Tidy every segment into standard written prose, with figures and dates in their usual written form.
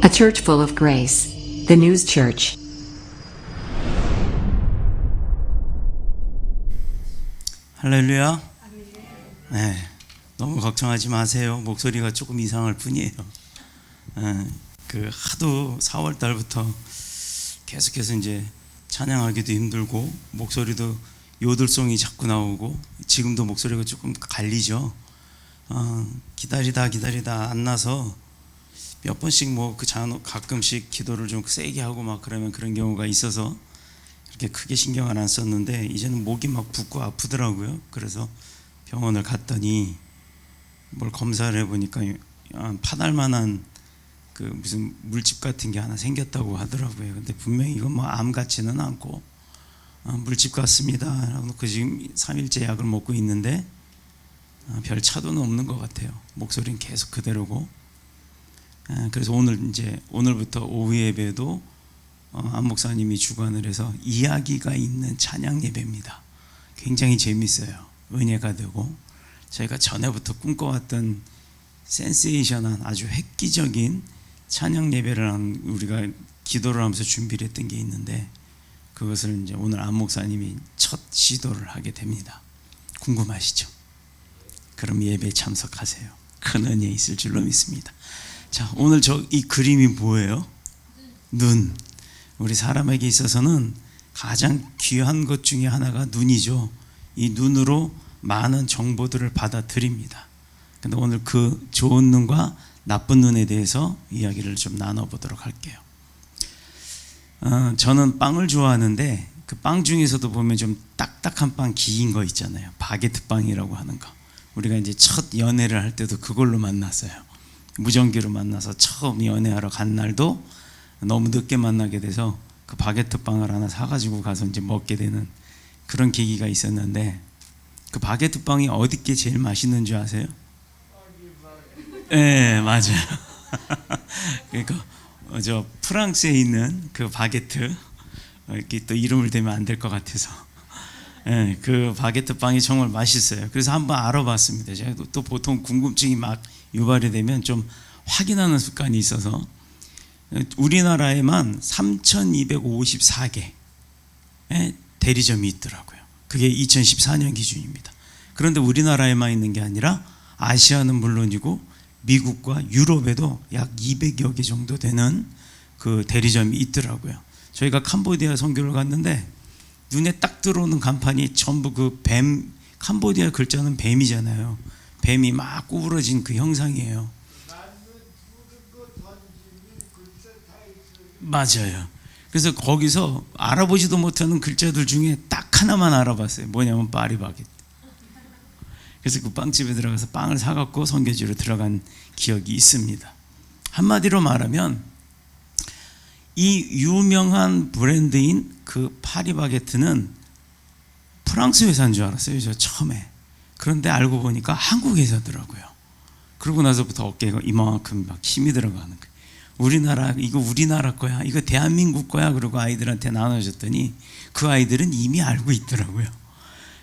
A church full of grace. The News Church. 할렐루야. 네, 너무 걱정하지 마세요. 목소리가 조금 이상할 뿐이에요. 하도 4월 달부터 계속해서 이제 찬양하기도 힘들고 목소리도 요들송이 자꾸 나오고 지금도 목소리가 조금 갈리죠. 기다리다 안 나서 몇 번씩 가끔씩 기도를 좀 세게 하고 막 그러면 그런 경우가 있어서 이렇게 크게 신경을 안 썼는데 이제는 목이 막 붓고 아프더라고요. 그래서 병원을 갔더니 뭘 검사를 해보니까 파달만한 그 무슨 물집 같은 게 하나 생겼다고 하더라고요. 근데 분명히 이건 뭐 암 같지는 않고 물집 같습니다 라고 놓고 지금 3일째 약을 먹고 있는데 별 차도는 없는 것 같아요. 목소리는 계속 그대로고. 그래서 오늘부터 오후 예배도 안 목사님이 주관을 해서 이야기가 있는 찬양 예배입니다. 굉장히 재밌어요. 은혜가 되고 저희가 전에부터 꿈꿔왔던 센세이션한 아주 획기적인 찬양 예배를 우리가 기도를 하면서 준비를 했던 게 있는데 그것을 이제 오늘 안 목사님이 첫 시도를 하게 됩니다. 궁금하시죠? 그럼 예배에 참석하세요. 큰 은혜 있을 줄로 믿습니다. 자, 오늘 이 그림이 뭐예요? 눈. 우리 사람에게 있어서는 가장 귀한 것 중에 하나가 눈이죠. 이 눈으로 많은 정보들을 받아들입니다. 근데 오늘 그 좋은 눈과 나쁜 눈에 대해서 이야기를 좀 나눠보도록 할게요. 저는 빵을 좋아하는데 그 빵 중에서도 보면 좀 딱딱한 빵 긴 거 있잖아요. 바게트 빵이라고 하는 거. 우리가 이제 첫 연애를 할 때도 그걸로 만났어요. 무전기로 만나서 처음 연애하러 간 날도 너무 늦게 만나게 돼서 그 바게트 빵을 하나 사가지고 가서 이제 먹게 되는 그런 계기가 있었는데 그 바게트 빵이 어디게 제일 맛있는 줄 아세요? 네, 맞아요. 그러니까 저 프랑스에 있는 그 바게트 이렇게 또 이름을 대면 안 될 것 같아서 그 바게트 빵이 정말 맛있어요. 그래서 한번 알아봤습니다. 제가 또 보통 궁금증이 막 유발이 되면 좀 확인하는 습관이 있어서 우리나라에만 3,254개 대리점이 있더라고요. 그게 2014년 기준입니다. 그런데 우리나라에만 있는 게 아니라 아시아는 물론이고 미국과 유럽에도 약 200여 개 정도 되는 그 대리점이 있더라고요. 저희가 캄보디아 선교를 갔는데 눈에 딱 들어오는 간판이 전부 그 뱀, 캄보디아 글자는 뱀이잖아요. 뱀이 막 구부러진 그 형상이에요. 맞아요. 그래서 거기서 알아보지도 못하는 글자들 중에 딱 하나만 알아봤어요. 뭐냐면 파리바게트. 그래서 그 빵집에 들어가서 빵을 사갖고 선교지로 들어간 기억이 있습니다. 한마디로 말하면 이 유명한 브랜드인 그 파리바게트는 프랑스 회사인 줄 알았어요. 저 처음에. 그런데 알고 보니까 한국 회사더라고요. 그러고 나서부터 어깨가 이만큼 막 힘이 들어가는 거예요. 이거 우리나라 거야. 이거 대한민국 거야. 그러고 아이들한테 나눠줬더니 그 아이들은 이미 알고 있더라고요.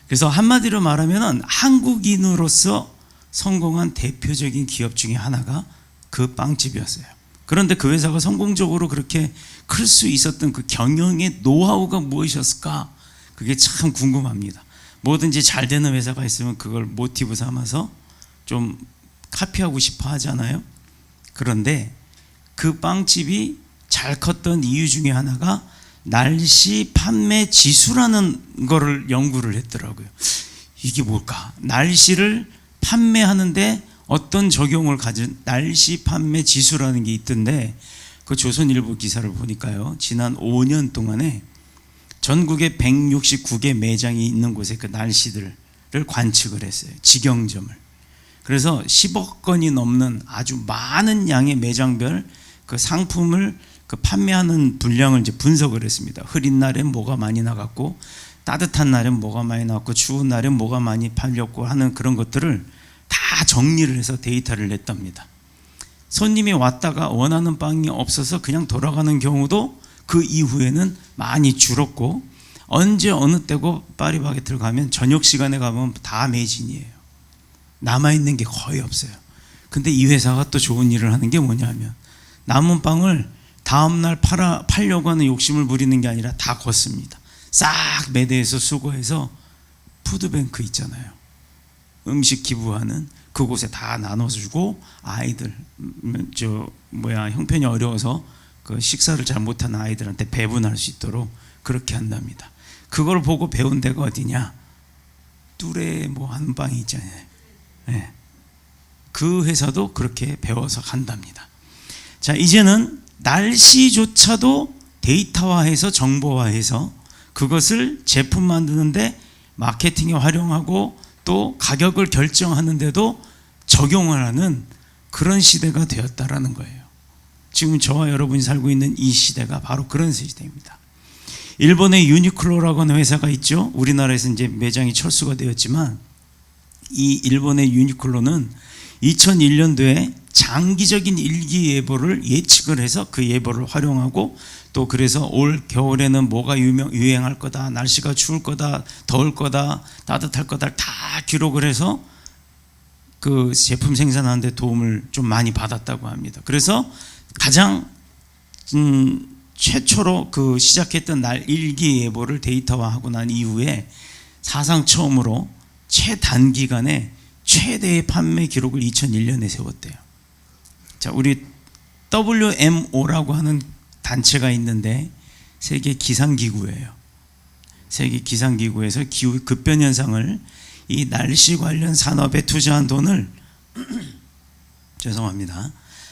그래서 한마디로 말하면 한국인으로서 성공한 대표적인 기업 중에 하나가 그 빵집이었어요. 그런데 그 회사가 성공적으로 그렇게 클 수 있었던 그 경영의 노하우가 무엇이었을까? 그게 참 궁금합니다. 뭐든지 잘 되는 회사가 있으면 그걸 모티브 삼아서 좀 카피하고 싶어 하잖아요. 그런데 그 빵집이 잘 컸던 이유 중에 하나가 날씨 판매 지수라는 거를 연구를 했더라고요. 이게 뭘까? 날씨를 판매하는데 어떤 적용을 가진 날씨 판매 지수라는 게 있던데 그 조선일보 기사를 보니까요. 지난 5년 동안에 전국에 169개 매장이 있는 곳에 그 날씨들을 관측을 했어요. 직영점을. 그래서 10억 건이 넘는 아주 많은 양의 매장별 그 상품을 그 판매하는 분량을 이제 분석을 했습니다. 흐린 날엔 뭐가 많이 나갔고 따뜻한 날엔 뭐가 많이 나갔고 추운 날엔 뭐가 많이 팔렸고 하는 그런 것들을 다 정리를 해서 데이터를 냈답니다. 손님이 왔다가 원하는 빵이 없어서 그냥 돌아가는 경우도 그 이후에는 많이 줄었고 언제 어느 때고 파리바게트를 가면 저녁 시간에 가면 다 매진이에요. 남아있는 게 거의 없어요. 근데 이 회사가 또 좋은 일을 하는 게 뭐냐면 남은 빵을 다음날 팔려고 하는 욕심을 부리는 게 아니라 다 걷습니다. 싹 매대해서 수거해서 푸드뱅크 있잖아요. 음식 기부하는 그곳에 다 나눠주고 아이들 형편이 어려워서 그 식사를 잘 못하는 아이들한테 배분할 수 있도록 그렇게 한답니다. 그걸 보고 배운 데가 어디냐? 뚜레 하는 빵이 있잖아요. 네. 그 회사도 그렇게 배워서 간답니다. 자, 이제는 날씨조차도 데이터화해서 정보화해서 그것을 제품 만드는데 마케팅에 활용하고 또 가격을 결정하는데도 적용을 하는 그런 시대가 되었다라는 거예요. 지금 저와 여러분이 살고 있는 이 시대가 바로 그런 시대입니다. 일본의 유니클로라고 하는 회사가 있죠. 우리나라에서 이제 매장이 철수가 되었지만 이 일본의 유니클로는 2001년도에 장기적인 일기예보를 예측을 해서 그 예보를 활용하고 또 그래서 올 겨울에는 뭐가 유행할 거다, 날씨가 추울 거다, 더울 거다, 따뜻할 거다 다 기록을 해서 그 제품 생산하는 데 도움을 좀 많이 받았다고 합니다. 그래서 가장 최초로 그 시작했던 날 일기예보를 데이터화하고 난 이후에 사상 처음으로 최단기간에 최대의 판매 기록을 2001년에 세웠대요. 자, 우리 WMO라고 하는 단체가 있는데 세계 기상기구예요. 세계 기상기구에서 기후 급변 현상을 이 날씨 관련 산업에 투자한 돈을 죄송합니다.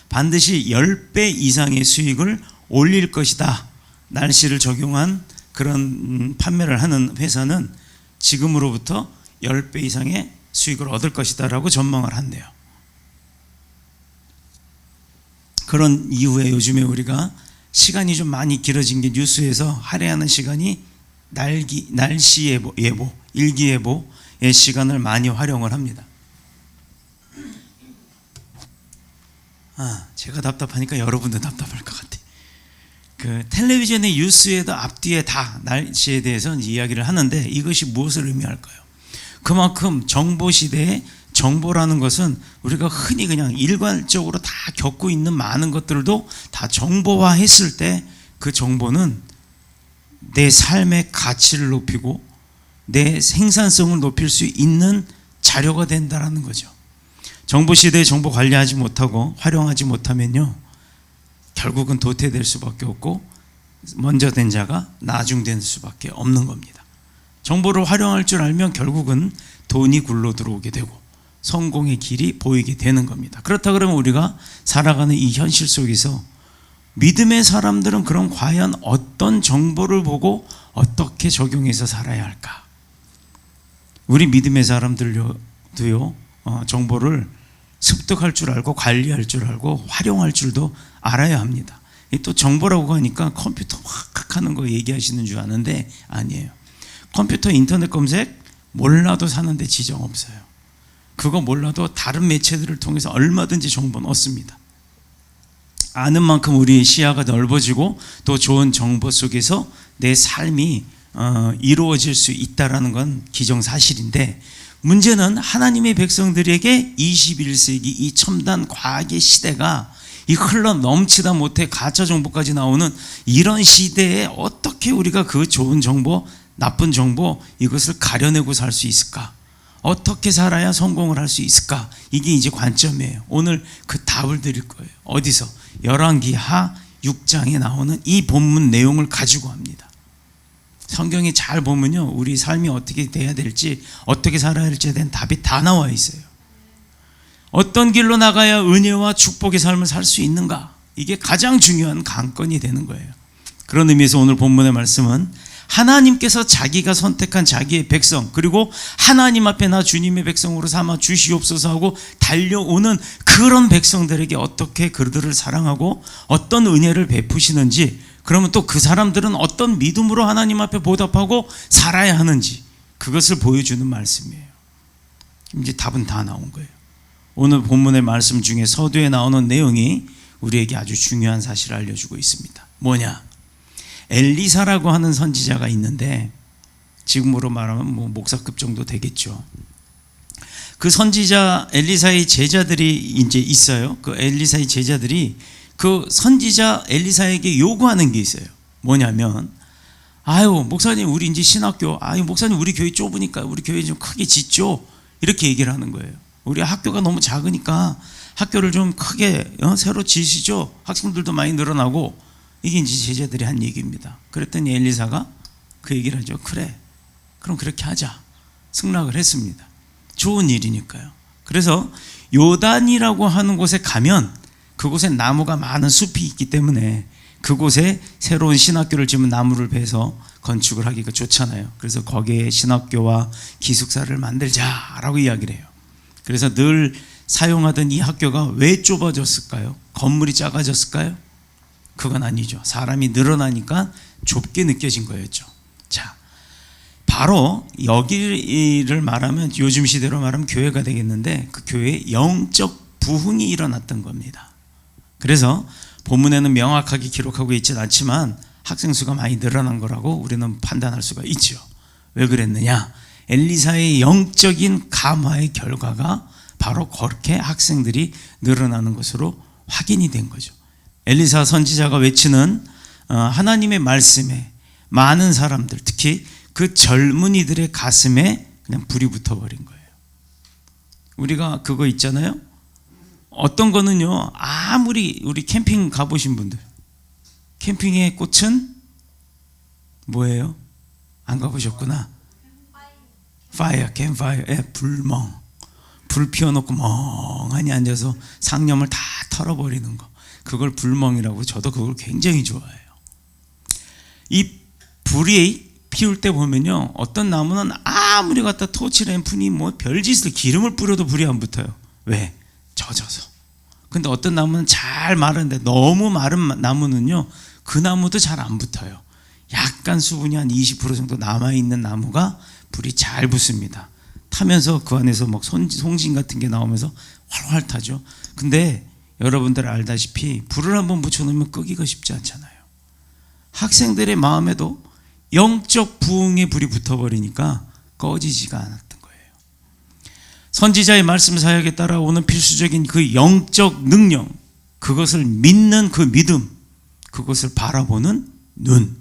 반드시 10배 이상의 수익을 올릴 것이다. 날씨를 적용한 그런 판매를 하는 회사는 지금으로부터 10배 이상의 수익을 얻을 것이다 라고 전망을 한대요. 그런 이후에 요즘에 우리가 시간이 좀 많이 길어진 게 뉴스에서 할애하는 시간이 날씨 예보, 일기예보의 시간을 많이 활용을 합니다. 제가 답답하니까 여러분도 답답할 것 같아요. 그 텔레비전의 뉴스에도 앞뒤에 다 날씨에 대해서 이야기를 하는데 이것이 무엇을 의미할까요? 그만큼 정보 시대에 정보라는 것은 우리가 흔히 그냥 일괄적으로 다 겪고 있는 많은 것들도 다 정보화했을 때 그 정보는 내 삶의 가치를 높이고 내 생산성을 높일 수 있는 자료가 된다라는 거죠. 정보 시대에 정보 관리하지 못하고 활용하지 못하면요, 결국은 도태될 수밖에 없고 먼저 된 자가 나중된 수밖에 없는 겁니다. 정보를 활용할 줄 알면 결국은 돈이 굴러 들어오게 되고 성공의 길이 보이게 되는 겁니다. 그렇다 그러면 우리가 살아가는 이 현실 속에서 믿음의 사람들은 그럼 과연 어떤 정보를 보고 어떻게 적용해서 살아야 할까? 우리 믿음의 사람들도요, 정보를 습득할 줄 알고 관리할 줄 알고 활용할 줄도 알아야 합니다. 또 정보라고 하니까 컴퓨터 확 하는 거 얘기하시는 줄 아는데 아니에요. 컴퓨터 인터넷 검색 몰라도 사는데 지장 없어요. 그거 몰라도 다른 매체들을 통해서 얼마든지 정보는 얻습니다. 아는 만큼 우리의 시야가 넓어지고 또 좋은 정보 속에서 내 삶이 이루어질 수 있다는 건 기정사실인데, 문제는 하나님의 백성들에게 21세기 이 첨단 과학의 시대가 이 흘러 넘치다 못해 가짜 정보까지 나오는 이런 시대에 어떻게 우리가 그 좋은 정보, 나쁜 정보 이것을 가려내고 살 수 있을까? 어떻게 살아야 성공을 할 수 있을까? 이게 이제 관점이에요. 오늘 그 답을 드릴 거예요. 어디서? 열왕기하 6장에 나오는 이 본문 내용을 가지고 합니다. 성경에 잘 보면요, 우리 삶이 어떻게 돼야 될지, 어떻게 살아야 할지에 대한 답이 다 나와 있어요. 어떤 길로 나가야 은혜와 축복의 삶을 살 수 있는가? 이게 가장 중요한 관건이 되는 거예요. 그런 의미에서 오늘 본문의 말씀은 하나님께서 자기가 선택한 자기의 백성, 그리고 하나님 앞에 나 주님의 백성으로 삼아 주시옵소서 하고 달려오는 그런 백성들에게 어떻게 그들을 사랑하고 어떤 은혜를 베푸시는지, 그러면 또 그 사람들은 어떤 믿음으로 하나님 앞에 보답하고 살아야 하는지, 그것을 보여주는 말씀이에요. 이제 답은 다 나온 거예요. 오늘 본문의 말씀 중에 서두에 나오는 내용이 우리에게 아주 중요한 사실을 알려주고 있습니다. 뭐냐? 엘리사라고 하는 선지자가 있는데, 지금으로 말하면 목사급 정도 되겠죠. 그 선지자 엘리사의 제자들이 이제 있어요. 그 엘리사의 제자들이 그 선지자 엘리사에게 요구하는 게 있어요. 뭐냐면, 아유 목사님 우리 이제 신학교, 아유 목사님 우리 교회 좁으니까 우리 교회 좀 크게 짓죠. 이렇게 얘기를 하는 거예요. 우리 학교가 너무 작으니까 학교를 좀 크게 새로 지으시죠. 학생들도 많이 늘어나고. 이게 이제 제자들이 한 얘기입니다. 그랬더니 엘리사가 그 얘기를 하죠. 그래, 그럼 그렇게 하자. 승낙을 했습니다. 좋은 일이니까요. 그래서 요단이라고 하는 곳에 가면 그곳에 나무가 많은 숲이 있기 때문에 그곳에 새로운 신학교를 지으면 나무를 베서 건축을 하기가 좋잖아요. 그래서 거기에 신학교와 기숙사를 만들자라고 이야기를 해요. 그래서 늘 사용하던 이 학교가 왜 좁아졌을까요? 건물이 작아졌을까요? 그건 아니죠. 사람이 늘어나니까 좁게 느껴진 거였죠. 자, 바로 여기를 말하면 요즘 시대로 말하면 교회가 되겠는데 그 교회에 영적 부흥이 일어났던 겁니다. 그래서 본문에는 명확하게 기록하고 있진 않지만 학생 수가 많이 늘어난 거라고 우리는 판단할 수가 있죠. 왜 그랬느냐? 엘리사의 영적인 감화의 결과가 바로 그렇게 학생들이 늘어나는 것으로 확인이 된 거죠. 엘리사 선지자가 외치는 하나님의 말씀에 많은 사람들, 특히 그 젊은이들의 가슴에 그냥 불이 붙어버린 거예요. 우리가 그거 있잖아요. 어떤 거는요, 아무리 우리 캠핑 가보신 분들, 캠핑의 꽃은 뭐예요? 안 가보셨구나. 파이어, 캠파이어, 불멍. 불 피워놓고 멍하니 앉아서 상념을 다 털어버리는 거. 그걸 불멍이라고, 저도 그걸 굉장히 좋아해요. 이 불이 피울 때 보면요, 어떤 나무는 아무리 갖다 토치램프니 뭐 별짓을 기름을 뿌려도 불이 안 붙어요. 왜? 젖어서. 근데 어떤 나무는 잘 마른데 너무 마른 나무는요, 그 나무도 잘 안 붙어요. 약간 수분이 한 20% 정도 남아있는 나무가 불이 잘 붙습니다. 타면서 그 안에서 막 송진 같은 게 나오면서 활활 타죠. 근데 여러분들 알다시피 불을 한번 붙여놓으면 끄기가 쉽지 않잖아요. 학생들의 마음에도 영적 부흥의 불이 붙어버리니까 꺼지지가 않았던 거예요. 선지자의 말씀 사역에 따라오는 필수적인 그 영적 능력, 그것을 믿는 그 믿음, 그것을 바라보는 눈,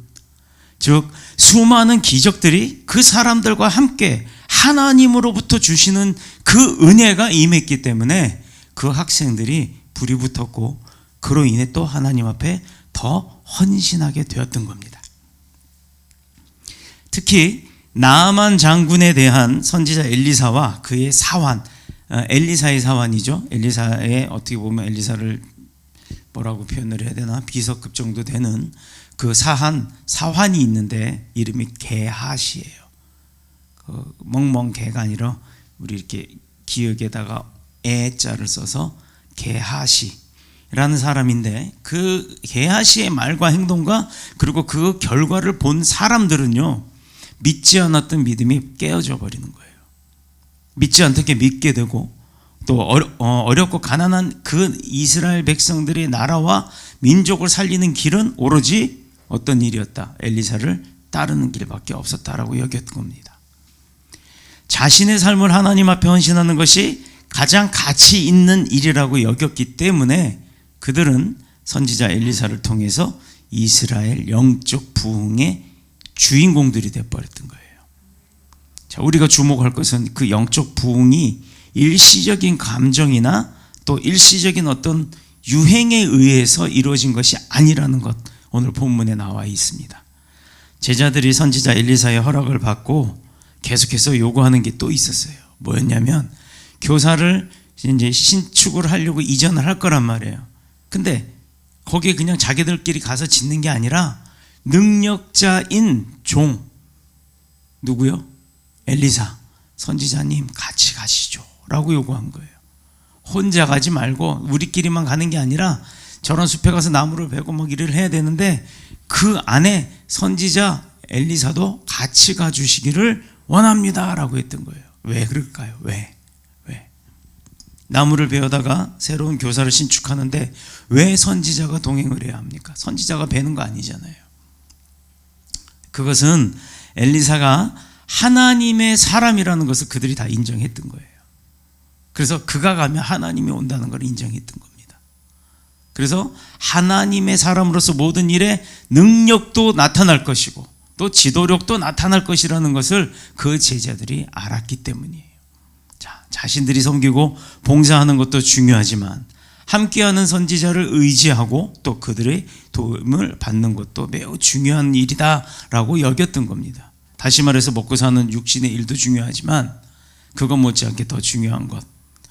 즉 수많은 기적들이 그 사람들과 함께 하나님으로부터 주시는 그 은혜가 임했기 때문에 그 학생들이 불이 붙었고, 그로 인해 또 하나님 앞에 더 헌신하게 되었던 겁니다. 특히 나아만 장군에 대한 선지자 엘리사와 그의 사환, 엘리사의 사환이죠. 엘리사의, 어떻게 보면 엘리사를 뭐라고 표현을 해야 되나, 비서급 정도 되는 그 사환이 있는데 이름이 게하시예요. 그 멍멍개가 아니라 우리 이렇게 기역에다가 애자를 써서 게하시라는 사람인데, 그 게하시의 말과 행동과 그리고 그 결과를 본 사람들은요, 믿지 않았던 믿음이 깨어져 버리는 거예요. 믿지 않게 믿게 되고, 또 어렵고 가난한 그 이스라엘 백성들의 나라와 민족을 살리는 길은 오로지 어떤 일이었다? 엘리사를 따르는 길밖에 없었다라고 여겼던 겁니다. 자신의 삶을 하나님 앞에 헌신하는 것이 가장 가치 있는 일이라고 여겼기 때문에 그들은 선지자 엘리사를 통해서 이스라엘 영적 부흥의 주인공들이 되어버렸던 거예요. 자, 우리가 주목할 것은 그 영적 부흥이 일시적인 감정이나 또 일시적인 어떤 유행에 의해서 이루어진 것이 아니라는 것, 오늘 본문에 나와 있습니다. 제자들이 선지자 엘리사의 허락을 받고 계속해서 요구하는 게 또 있었어요. 뭐였냐면, 교사를 이제 신축을 하려고 이전을 할 거란 말이에요. 근데 거기에 그냥 자기들끼리 가서 짓는 게 아니라 능력자인 종, 누구요? 엘리사 선지자님 같이 가시죠 라고 요구한 거예요. 혼자 가지 말고 우리끼리만 가는 게 아니라 저런 숲에 가서 나무를 베고 막 일을 해야 되는데 그 안에 선지자 엘리사도 같이 가주시기를 원합니다 라고 했던 거예요. 왜 그럴까요? 왜? 나무를 베어다가 새로운 교사를 신축하는데 왜 선지자가 동행을 해야 합니까? 선지자가 베는 거 아니잖아요. 그것은 엘리사가 하나님의 사람이라는 것을 그들이 다 인정했던 거예요. 그래서 그가 가면 하나님이 온다는 걸 인정했던 겁니다. 그래서 하나님의 사람으로서 모든 일에 능력도 나타날 것이고 또 지도력도 나타날 것이라는 것을 그 제자들이 알았기 때문이에요. 자, 자신들이 섬기고 봉사하는 것도 중요하지만 함께하는 선지자를 의지하고 또 그들의 도움을 받는 것도 매우 중요한 일이다라고 여겼던 겁니다. 다시 말해서 먹고 사는 육신의 일도 중요하지만 그것 못지않게 더 중요한 것,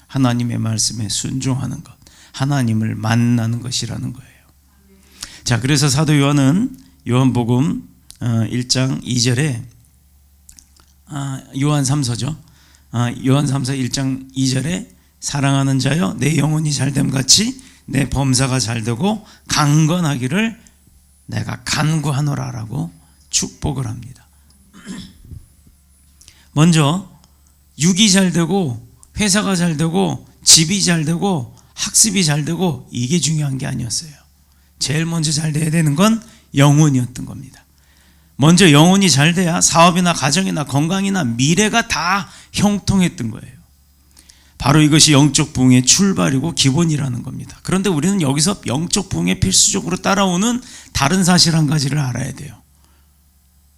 하나님의 말씀에 순종하는 것, 하나님을 만나는 것이라는 거예요. 자, 그래서 사도 요한은 요한복음 1장 2절에 요한 3서죠. 요한 3서 1장 2절에 사랑하는 자여 내 영혼이 잘됨 같이 내 범사가 잘되고 강건하기를 내가 간구하노라라고 축복을 합니다. 먼저 육이 잘되고 회사가 잘되고 집이 잘되고 학습이 잘되고 이게 중요한 게 아니었어요. 제일 먼저 잘 돼야 되는 건 영혼이었던 겁니다. 먼저 영혼이 잘 돼야 사업이나 가정이나 건강이나 미래가 다 형통했던 거예요. 바로 이것이 영적 부흥의 출발이고 기본이라는 겁니다. 그런데 우리는 여기서 영적 부흥에 필수적으로 따라오는 다른 사실 한 가지를 알아야 돼요.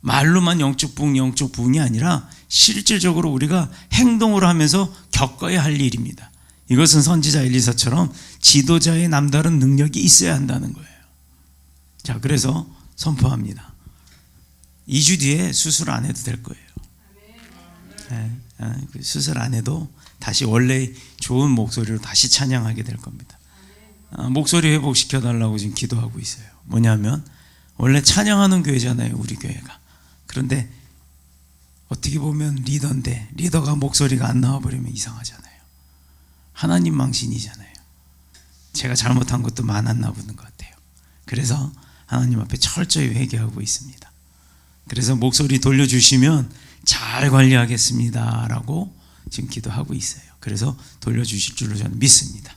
말로만 영적 부흥이 아니라 실질적으로 우리가 행동을 하면서 겪어야 할 일입니다. 이것은 선지자 엘리사처럼 지도자의 남다른 능력이 있어야 한다는 거예요. 자, 그래서 선포합니다. 2주 뒤에 수술 안 해도 될 거예요. 수술 안 해도 다시 원래 좋은 목소리로 다시 찬양하게 될 겁니다. 목소리 회복시켜 달라고 지금 기도하고 있어요. 뭐냐면 원래 찬양하는 교회잖아요, 우리 교회가. 그런데 어떻게 보면 리더인데 리더가 목소리가 안 나와버리면 이상하잖아요. 하나님 망신이잖아요. 제가 잘못한 것도 많았나 보는 것 같아요. 그래서 하나님 앞에 철저히 회개하고 있습니다. 그래서 목소리 돌려주시면 잘 관리하겠습니다 라고 지금 기도하고 있어요. 그래서 돌려주실 줄로 저는 믿습니다.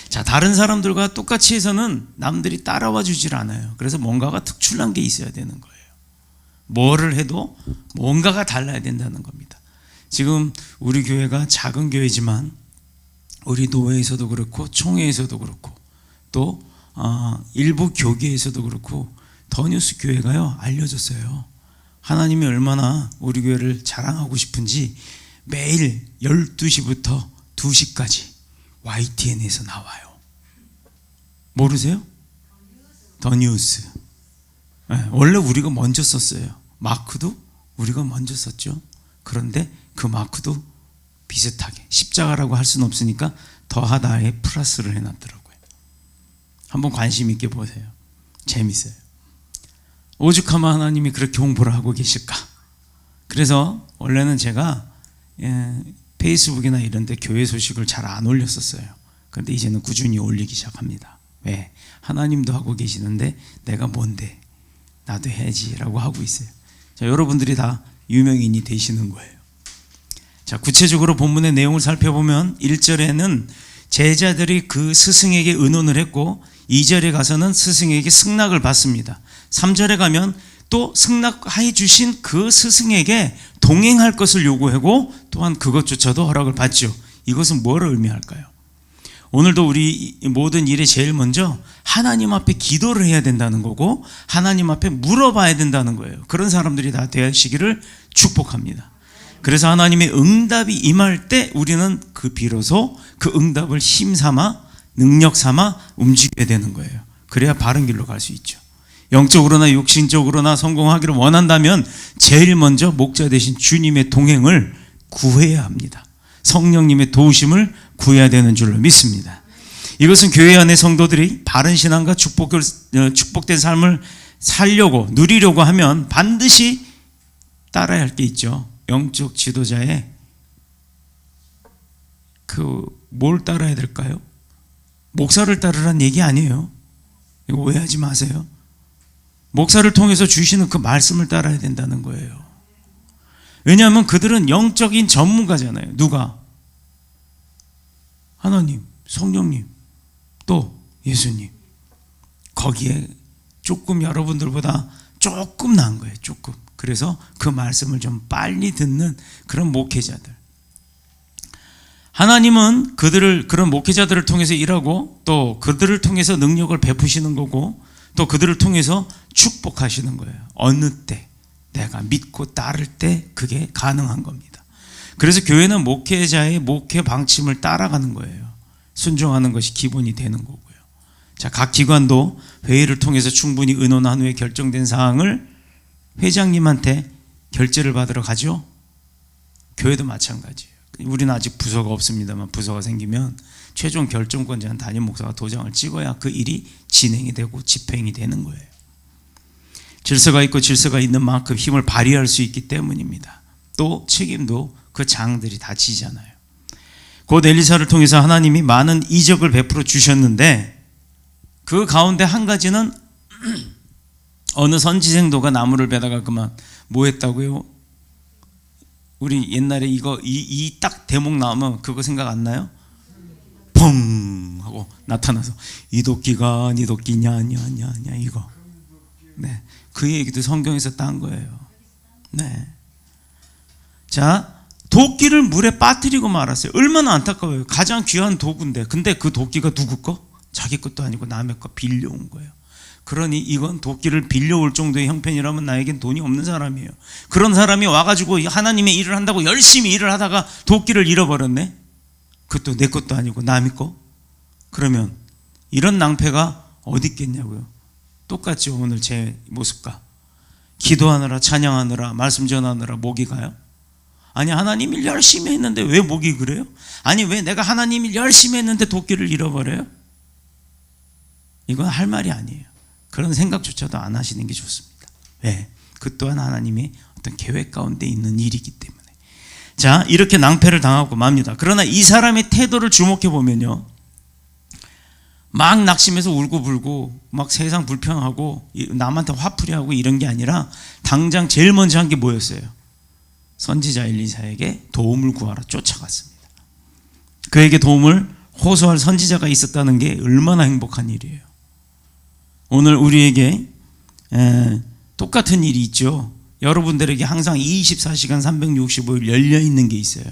자, 다른 사람들과 똑같이 해서는 남들이 따라와 주질 않아요. 그래서 뭔가가 특출난 게 있어야 되는 거예요. 뭐를 해도 뭔가가 달라야 된다는 겁니다. 지금 우리 교회가 작은 교회지만 우리 노회에서도 그렇고 총회에서도 그렇고 또 일부 교계에서도 그렇고 더뉴스 교회가요 알려졌어요. 하나님이 얼마나 우리 교회를 자랑하고 싶은지 매일 12시부터 2시까지 YTN에서 나와요. 모르세요? 더뉴스. 네, 원래 우리가 먼저 썼어요. 마크도 우리가 먼저 썼죠. 그런데 그 마크도 비슷하게 십자가라고 할 수는 없으니까 더하다에 플러스를 해놨더라고요. 한번 관심 있게 보세요. 재밌어요. 오죽하면 하나님이 그렇게 홍보를 하고 계실까. 그래서 원래는 제가 페이스북이나 이런 데 교회 소식을 잘 안 올렸었어요. 그런데 이제는 꾸준히 올리기 시작합니다. 왜? 하나님도 하고 계시는데 내가 뭔데 나도 해야지 라고 하고 있어요. 자, 여러분들이 다 유명인이 되시는 거예요. 자, 구체적으로 본문의 내용을 살펴보면 1절에는 제자들이 그 스승에게 의논을 했고 2절에 가서는 스승에게 승낙을 받습니다. 3절에 가면 또 승낙해 주신 그 스승에게 동행할 것을 요구하고 또한 그것조차도 허락을 받죠. 이것은 뭐를 의미할까요? 오늘도 우리 모든 일에 제일 먼저 하나님 앞에 기도를 해야 된다는 거고 하나님 앞에 물어봐야 된다는 거예요. 그런 사람들이 다 되시기를 축복합니다. 그래서 하나님의 응답이 임할 때 우리는 그 비로소 그 응답을 힘삼아 능력 삼아 움직여야 되는 거예요. 그래야 바른 길로 갈 수 있죠. 영적으로나 육신적으로나 성공하기를 원한다면 제일 먼저 목자 되신 주님의 동행을 구해야 합니다. 성령님의 도우심을 구해야 되는 줄로 믿습니다. 이것은 교회 안의 성도들이 바른 신앙과 축복된 삶을 살려고 누리려고 하면 반드시 따라야 할 게 있죠. 영적 지도자의 뭘 따라야 될까요? 목사를 따르라는 얘기 아니에요. 이거 오해하지 마세요. 목사를 통해서 주시는 그 말씀을 따라야 된다는 거예요. 왜냐하면 그들은 영적인 전문가잖아요. 누가? 하나님, 성령님, 또 예수님. 거기에 조금 여러분들보다 조금 나은 거예요. 조금. 그래서 그 말씀을 좀 빨리 듣는 그런 목회자들. 하나님은 그런 목회자들을 통해서 일하고 또 그들을 통해서 능력을 베푸시는 거고 또 그들을 통해서 축복하시는 거예요. 어느 때 내가 믿고 따를 때 그게 가능한 겁니다. 그래서 교회는 목회자의 목회 방침을 따라가는 거예요. 순종하는 것이 기본이 되는 거고요. 자, 각 기관도 회의를 통해서 충분히 의논한 후에 결정된 사항을 회장님한테 결재를 받으러 가죠. 교회도 마찬가지예요. 우리는 아직 부서가 없습니다만 부서가 생기면 최종 결정권자는 담임 목사가 도장을 찍어야 그 일이 진행이 되고 집행이 되는 거예요. 질서가 있고 질서가 있는 만큼 힘을 발휘할 수 있기 때문입니다. 또 책임도 그 장들이 다 지잖아요. 곧 엘리사를 통해서 하나님이 많은 이적을 베풀어 주셨는데 그 가운데 한 가지는 어느 선지생도가 나무를 베다가 그만 뭐 했다고요? 우리 옛날에 이 딱 대목 나오면 그거 생각 안 나요? 펑 하고 나타나서 이 도끼가 네 도끼냐 이거. 네, 그 얘기도 성경에서 딴 거예요. 네. 자, 도끼를 물에 빠뜨리고 말았어요. 얼마나 안타까워요. 가장 귀한 도구인데 근데 그 도끼가 누구 거? 자기 것도 아니고 남의 거 빌려온 거예요. 그러니 이건 도끼를 빌려올 정도의 형편이라면 나에겐 돈이 없는 사람이에요. 그런 사람이 와가지고 하나님의 일을 한다고 열심히 일을 하다가 도끼를 잃어버렸네. 그것도 내 것도 아니고 남의 거. 그러면 이런 낭패가 어디 있겠냐고요. 똑같이 오늘 제 모습과 기도하느라 찬양하느라 말씀 전하느라 목이 가요? 아니 하나님 일 열심히 했는데 왜 목이 그래요? 아니 왜 내가 하나님 일 열심히 했는데 도끼를 잃어버려요? 이건 할 말이 아니에요. 그런 생각조차도 안 하시는 게 좋습니다. 왜? 그 또한 하나님의 어떤 계획 가운데 있는 일이기 때문에. 자, 이렇게 낭패를 당하고 맙니다. 그러나 이 사람의 태도를 주목해 보면요, 막 낙심해서 울고불고 막 세상 불평하고 남한테 화풀이하고 이런 게 아니라 당장 제일 먼저 한 게 뭐였어요? 선지자 엘리사에게 도움을 구하러 쫓아갔습니다. 그에게 도움을 호소할 선지자가 있었다는 게 얼마나 행복한 일이에요. 오늘 우리에게 똑같은 일이 있죠. 여러분들에게 항상 24시간 365일 열려있는 게 있어요.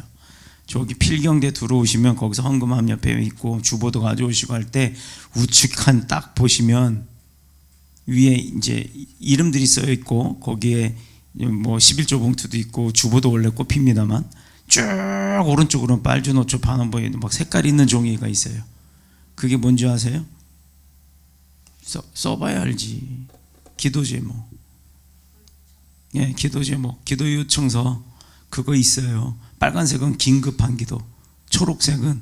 저기 필경대 들어오시면 거기서 헌금함 옆에 있고 주보도 가져오시고 할 때 우측한 딱 보시면 위에 이제 이름들이 써 있고 거기에 뭐 11조 봉투도 있고 주보도 원래 꼽힙니다만 쭉 오른쪽으로는 빨주노초 반원보에 막 색깔 있는 종이가 있어요. 그게 뭔지 아세요? 써봐야 알지. 기도 제목. 예, 기도 제목, 기도 요청서 그거 있어요. 빨간색은 긴급한 기도, 초록색은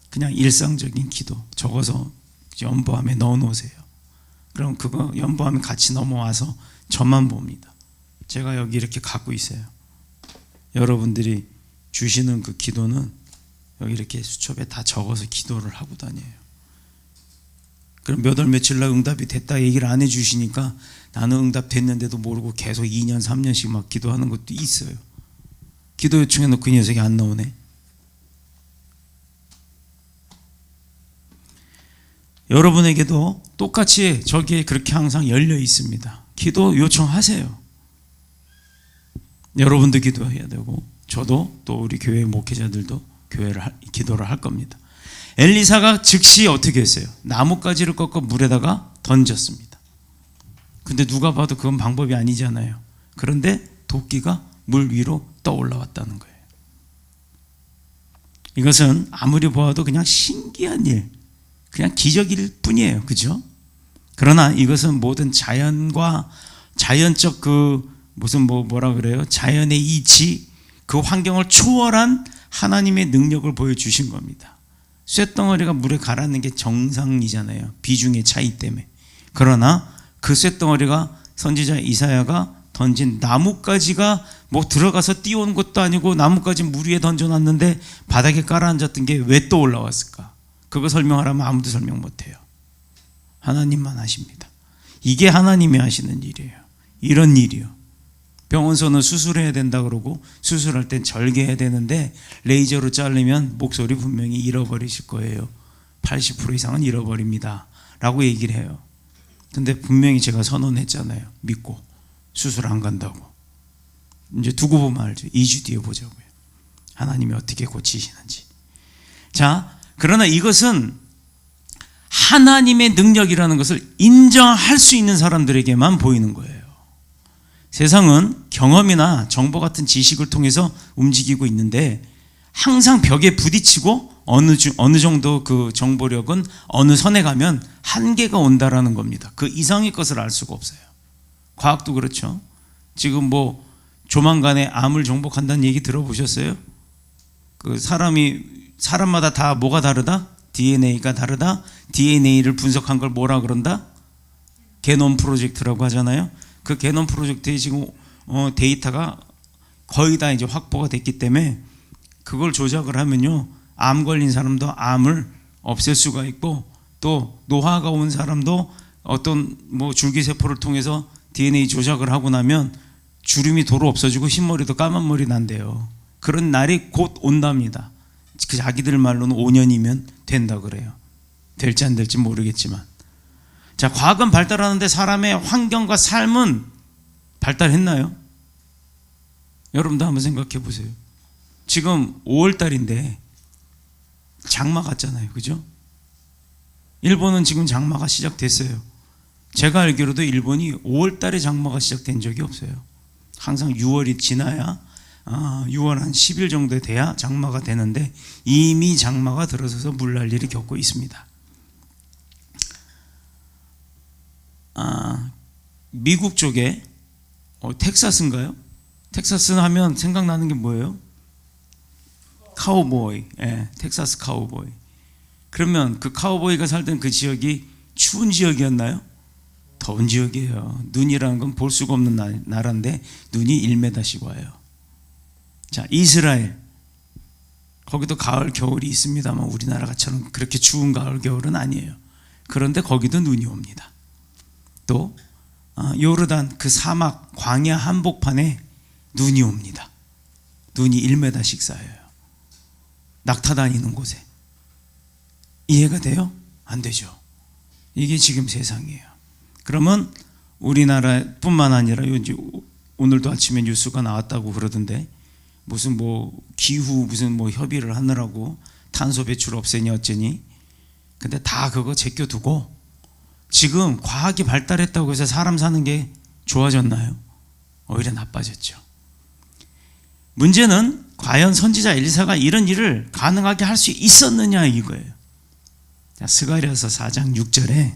그냥 일상적인 기도 적어서 연보함에 넣어놓으세요. 그럼 그거 연보함에 같이 넘어와서 저만 봅니다. 제가 여기 이렇게 갖고 있어요. 여러분들이 주시는 그 기도는 여기 이렇게 수첩에 다 적어서 기도를 하고 다녀요. 그럼 몇 월 며칠 날 응답이 됐다 얘기를 안 해주시니까 나는 응답 됐는데도 모르고 계속 2년 3년씩 막 기도하는 것도 있어요. 기도 요청해놓고 이 녀석이 안 나오네. 여러분에게도 똑같이 저기에 그렇게 항상 열려 있습니다. 기도 요청하세요. 여러분도 기도해야 되고 저도 또 우리 교회 목회자들도 기도를 할 겁니다. 엘리사가 즉시 어떻게 했어요? 나뭇가지를 꺾어 물에다가 던졌습니다. 근데 누가 봐도 그건 방법이 아니잖아요. 그런데 도끼가 물 위로 떠올라왔다는 거예요. 이것은 아무리 보아도 그냥 신기한 일, 그냥 기적일 뿐이에요. 그죠? 그러나 이것은 모든 자연과 자연적 뭐라 그래요? 자연의 이치, 그 환경을 초월한 하나님의 능력을 보여주신 겁니다. 쇳덩어리가 물에 가라앉는 게 정상이잖아요. 비중의 차이 때문에. 그러나 그 쇳덩어리가 선지자 이사야가 던진 나뭇가지가 뭐 들어가서 띄워온 것도 아니고 나뭇가지 물 위에 던져놨는데 바닥에 깔아앉았던 게 왜 또 올라왔을까? 그거 설명하라면 아무도 설명 못해요. 하나님만 하십니다. 이게 하나님이 하시는 일이에요. 이런 일이요. 병원서는 수술해야 된다 그러고 수술할 땐 절개해야 되는데 레이저로 자르면 목소리 분명히 잃어버리실 거예요. 80% 이상은 잃어버립니다 라고 얘기를 해요. 근데 분명히 제가 선언했잖아요. 믿고 수술 안 간다고. 이제 두고 보면 알죠. 2주 뒤에 보자고요. 하나님이 어떻게 고치시는지. 자, 그러나 이것은 하나님의 능력이라는 것을 인정할 수 있는 사람들에게만 보이는 거예요. 세상은 경험이나 정보 같은 지식을 통해서 움직이고 있는데 항상 벽에 부딪히고 어느 정도 그 정보력은 어느 선에 가면 한계가 온다라는 겁니다. 그 이상의 것을 알 수가 없어요. 과학도 그렇죠. 지금 뭐 조만간에 암을 정복한다는 얘기 들어보셨어요? 그 사람마다 다 뭐가 다르다? DNA가 다르다? DNA를 분석한 걸 뭐라 그런다? 게놈 프로젝트라고 하잖아요. 그 게놈 프로젝트에 지금 데이터가 거의 다 이제 확보가 됐기 때문에 그걸 조작을 하면요, 암 걸린 사람도 암을 없앨 수가 있고, 또 노화가 온 사람도 어떤 뭐 줄기세포를 통해서 DNA 조작을 하고 나면 주름이 도로 없어지고 흰머리도 까만 머리 난대요. 그런 날이 곧 온답니다. 그 자기들 말로는 5년이면 된다 그래요. 될지 안 될지 모르겠지만. 자, 과학은 발달하는데 사람의 환경과 삶은 발달했나요? 여러분도 한번 생각해 보세요. 지금 5월달인데 장마 같잖아요. 그죠? 일본은 지금 장마가 시작됐어요. 제가 알기로도 일본이 5월달에 장마가 시작된 적이 없어요. 항상 6월이 지나야 6월 한 10일 정도 돼야 장마가 되는데 이미 장마가 들어서서 물난리를 겪고 있습니다. 미국 쪽에 텍사스인가요? 텍사스 하면 생각나는 게 뭐예요? 카우보이. 텍사스 카우보이. 그러면 그 카우보이가 살던 그 지역이 추운 지역이었나요? 더운 지역이에요. 눈이라는 건 볼 수가 없는 나라인데 눈이 1m씩 와요. 자, 이스라엘. 거기도 가을 겨울이 있습니다만 우리나라처럼 그렇게 추운 가을 겨울은 아니에요. 그런데 거기도 눈이 옵니다. 또 요르단 그 사막 광야 한복판에 눈이 옵니다. 눈이 1m씩 쌓여요. 낙타 다니는 곳에. 이해가 돼요? 안 되죠. 이게 지금 세상이에요. 그러면 우리나라뿐만 아니라 오늘도 아침에 뉴스가 나왔다고 그러던데 무슨 뭐 기후 무슨 뭐 협의를 하느라고 탄소 배출 없애니 어쩌니. 근데 다 그거 제껴두고 지금 과학이 발달했다고 해서 사람 사는 게 좋아졌나요? 오히려 나빠졌죠. 문제는 과연 선지자 엘리사가 이런 일을 가능하게 할 수 있었느냐 이거예요. 자, 스가랴서 4장 6절에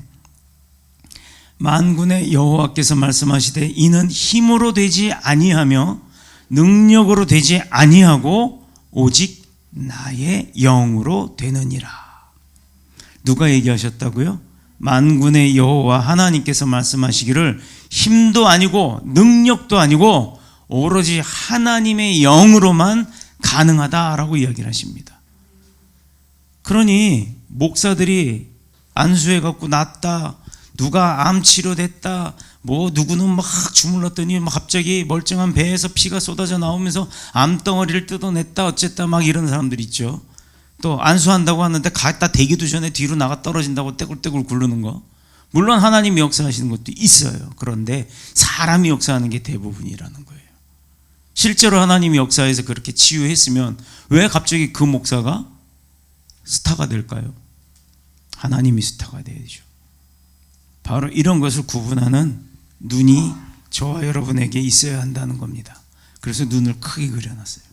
만군의 여호와께서 말씀하시되 이는 힘으로 되지 아니하며 능력으로 되지 아니하고 오직 나의 영으로 되느니라. 누가 얘기하셨다고요? 만군의 여호와 하나님께서 말씀하시기를 힘도 아니고 능력도 아니고 오로지 하나님의 영으로만 가능하다라고 이야기를 하십니다. 그러니 목사들이 안수해갖고 낫다, 누가 암 치료됐다, 뭐 누구는 막 주물렀더니 막 갑자기 멀쩡한 배에서 피가 쏟아져 나오면서 암덩어리를 뜯어냈다 어쨌다 막 이런 사람들 있죠. 또 안수한다고 하는데 갖다 대기도 전에 뒤로 나가 떨어진다고 떼굴떼굴 굴르는 거. 물론 하나님이 역사하시는 것도 있어요. 그런데 사람이 역사하는 게 대부분이라는 거예요. 실제로 하나님이 역사해서 그렇게 치유했으면 왜 갑자기 그 목사가 스타가 될까요? 하나님이 스타가 돼야죠. 바로 이런 것을 구분하는 눈이 저와 여러분에게 있어야 한다는 겁니다. 그래서 눈을 크게 그려놨어요.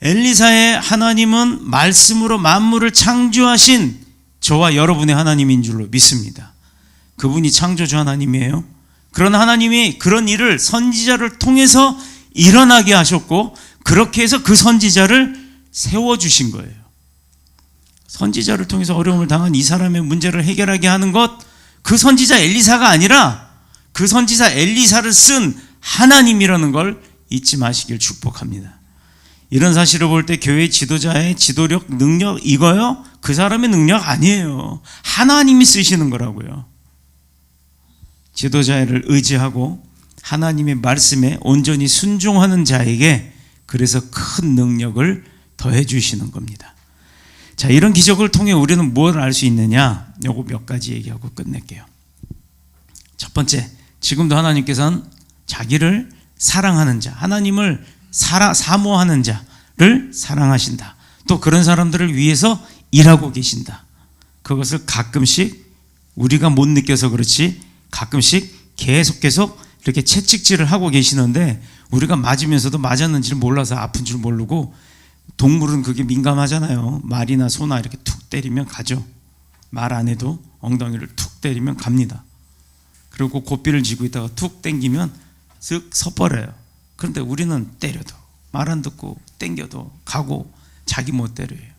엘리사의 하나님은 말씀으로 만물을 창조하신 저와 여러분의 하나님인 줄로 믿습니다. 그분이 창조주 하나님이에요. 그런 하나님이 그런 일을 선지자를 통해서 일어나게 하셨고 그렇게 해서 그 선지자를 세워주신 거예요. 선지자를 통해서 어려움을 당한 이 사람의 문제를 해결하게 하는 것, 그 선지자 엘리사가 아니라 그 선지자 엘리사를 쓴 하나님이라는 걸 잊지 마시길 축복합니다. 이런 사실을 볼 때 교회 지도자의 지도력, 능력 이거요? 그 사람의 능력 아니에요. 하나님이 쓰시는 거라고요. 지도자를 의지하고 하나님의 말씀에 온전히 순종하는 자에게 그래서 큰 능력을 더해 주시는 겁니다. 자, 이런 기적을 통해 우리는 무엇을 알 수 있느냐? 요거 몇 가지 얘기하고 끝낼게요. 첫 번째, 지금도 하나님께서는 자기를 사랑하는 자, 하나님을 사모하는 자를 사랑하신다. 또 그런 사람들을 위해서 일하고 계신다. 그것을 가끔씩 우리가 못 느껴서 그렇지 가끔씩 계속 이렇게 채찍질을 하고 계시는데 우리가 맞으면서도 맞았는지를 몰라서 아픈 줄 모르고, 동물은 그게 민감하잖아요. 말이나 소나 이렇게 툭 때리면 가죠. 말 안 해도 엉덩이를 툭 때리면 갑니다. 그리고 고삐를 쥐고 있다가 툭 땡기면 쓱 서버려요. 그런데 우리는 때려도 말 안 듣고 땡겨도 가고 자기 멋대로 해요.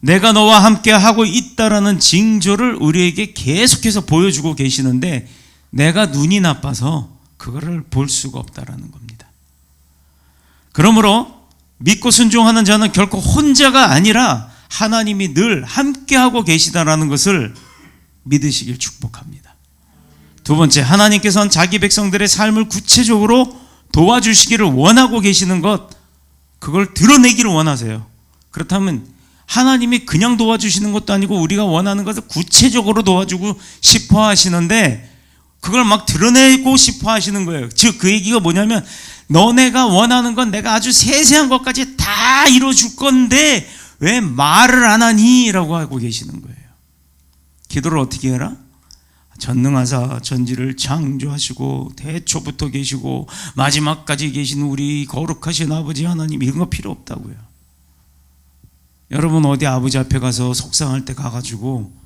내가 너와 함께 하고 있다라는 징조를 우리에게 계속해서 보여주고 계시는데 내가 눈이 나빠서 그거를 볼 수가 없다라는 겁니다. 그러므로 믿고 순종하는 자는 결코 혼자가 아니라 하나님이 늘 함께하고 계시다라는 것을 믿으시길 축복합니다. 두 번째, 하나님께서는 자기 백성들의 삶을 구체적으로 도와주시기를 원하고 계시는 것, 그걸 드러내기를 원하세요. 그렇다면 하나님이 그냥 도와주시는 것도 아니고 우리가 원하는 것을 구체적으로 도와주고 싶어 하시는데 그걸 막 드러내고 싶어 하시는 거예요. 즉 그 얘기가 뭐냐면 너네가 원하는 건 내가 아주 세세한 것까지 다 이루어줄 건데 왜 말을 안 하니? 라고 하고 계시는 거예요. 기도를 어떻게 해라? 전능하사 전지를 창조하시고 태초부터 계시고 마지막까지 계신 우리 거룩하신 아버지 하나님, 이런 거 필요 없다고요. 여러분 어디 아버지 앞에 가서 속상할 때 가가지고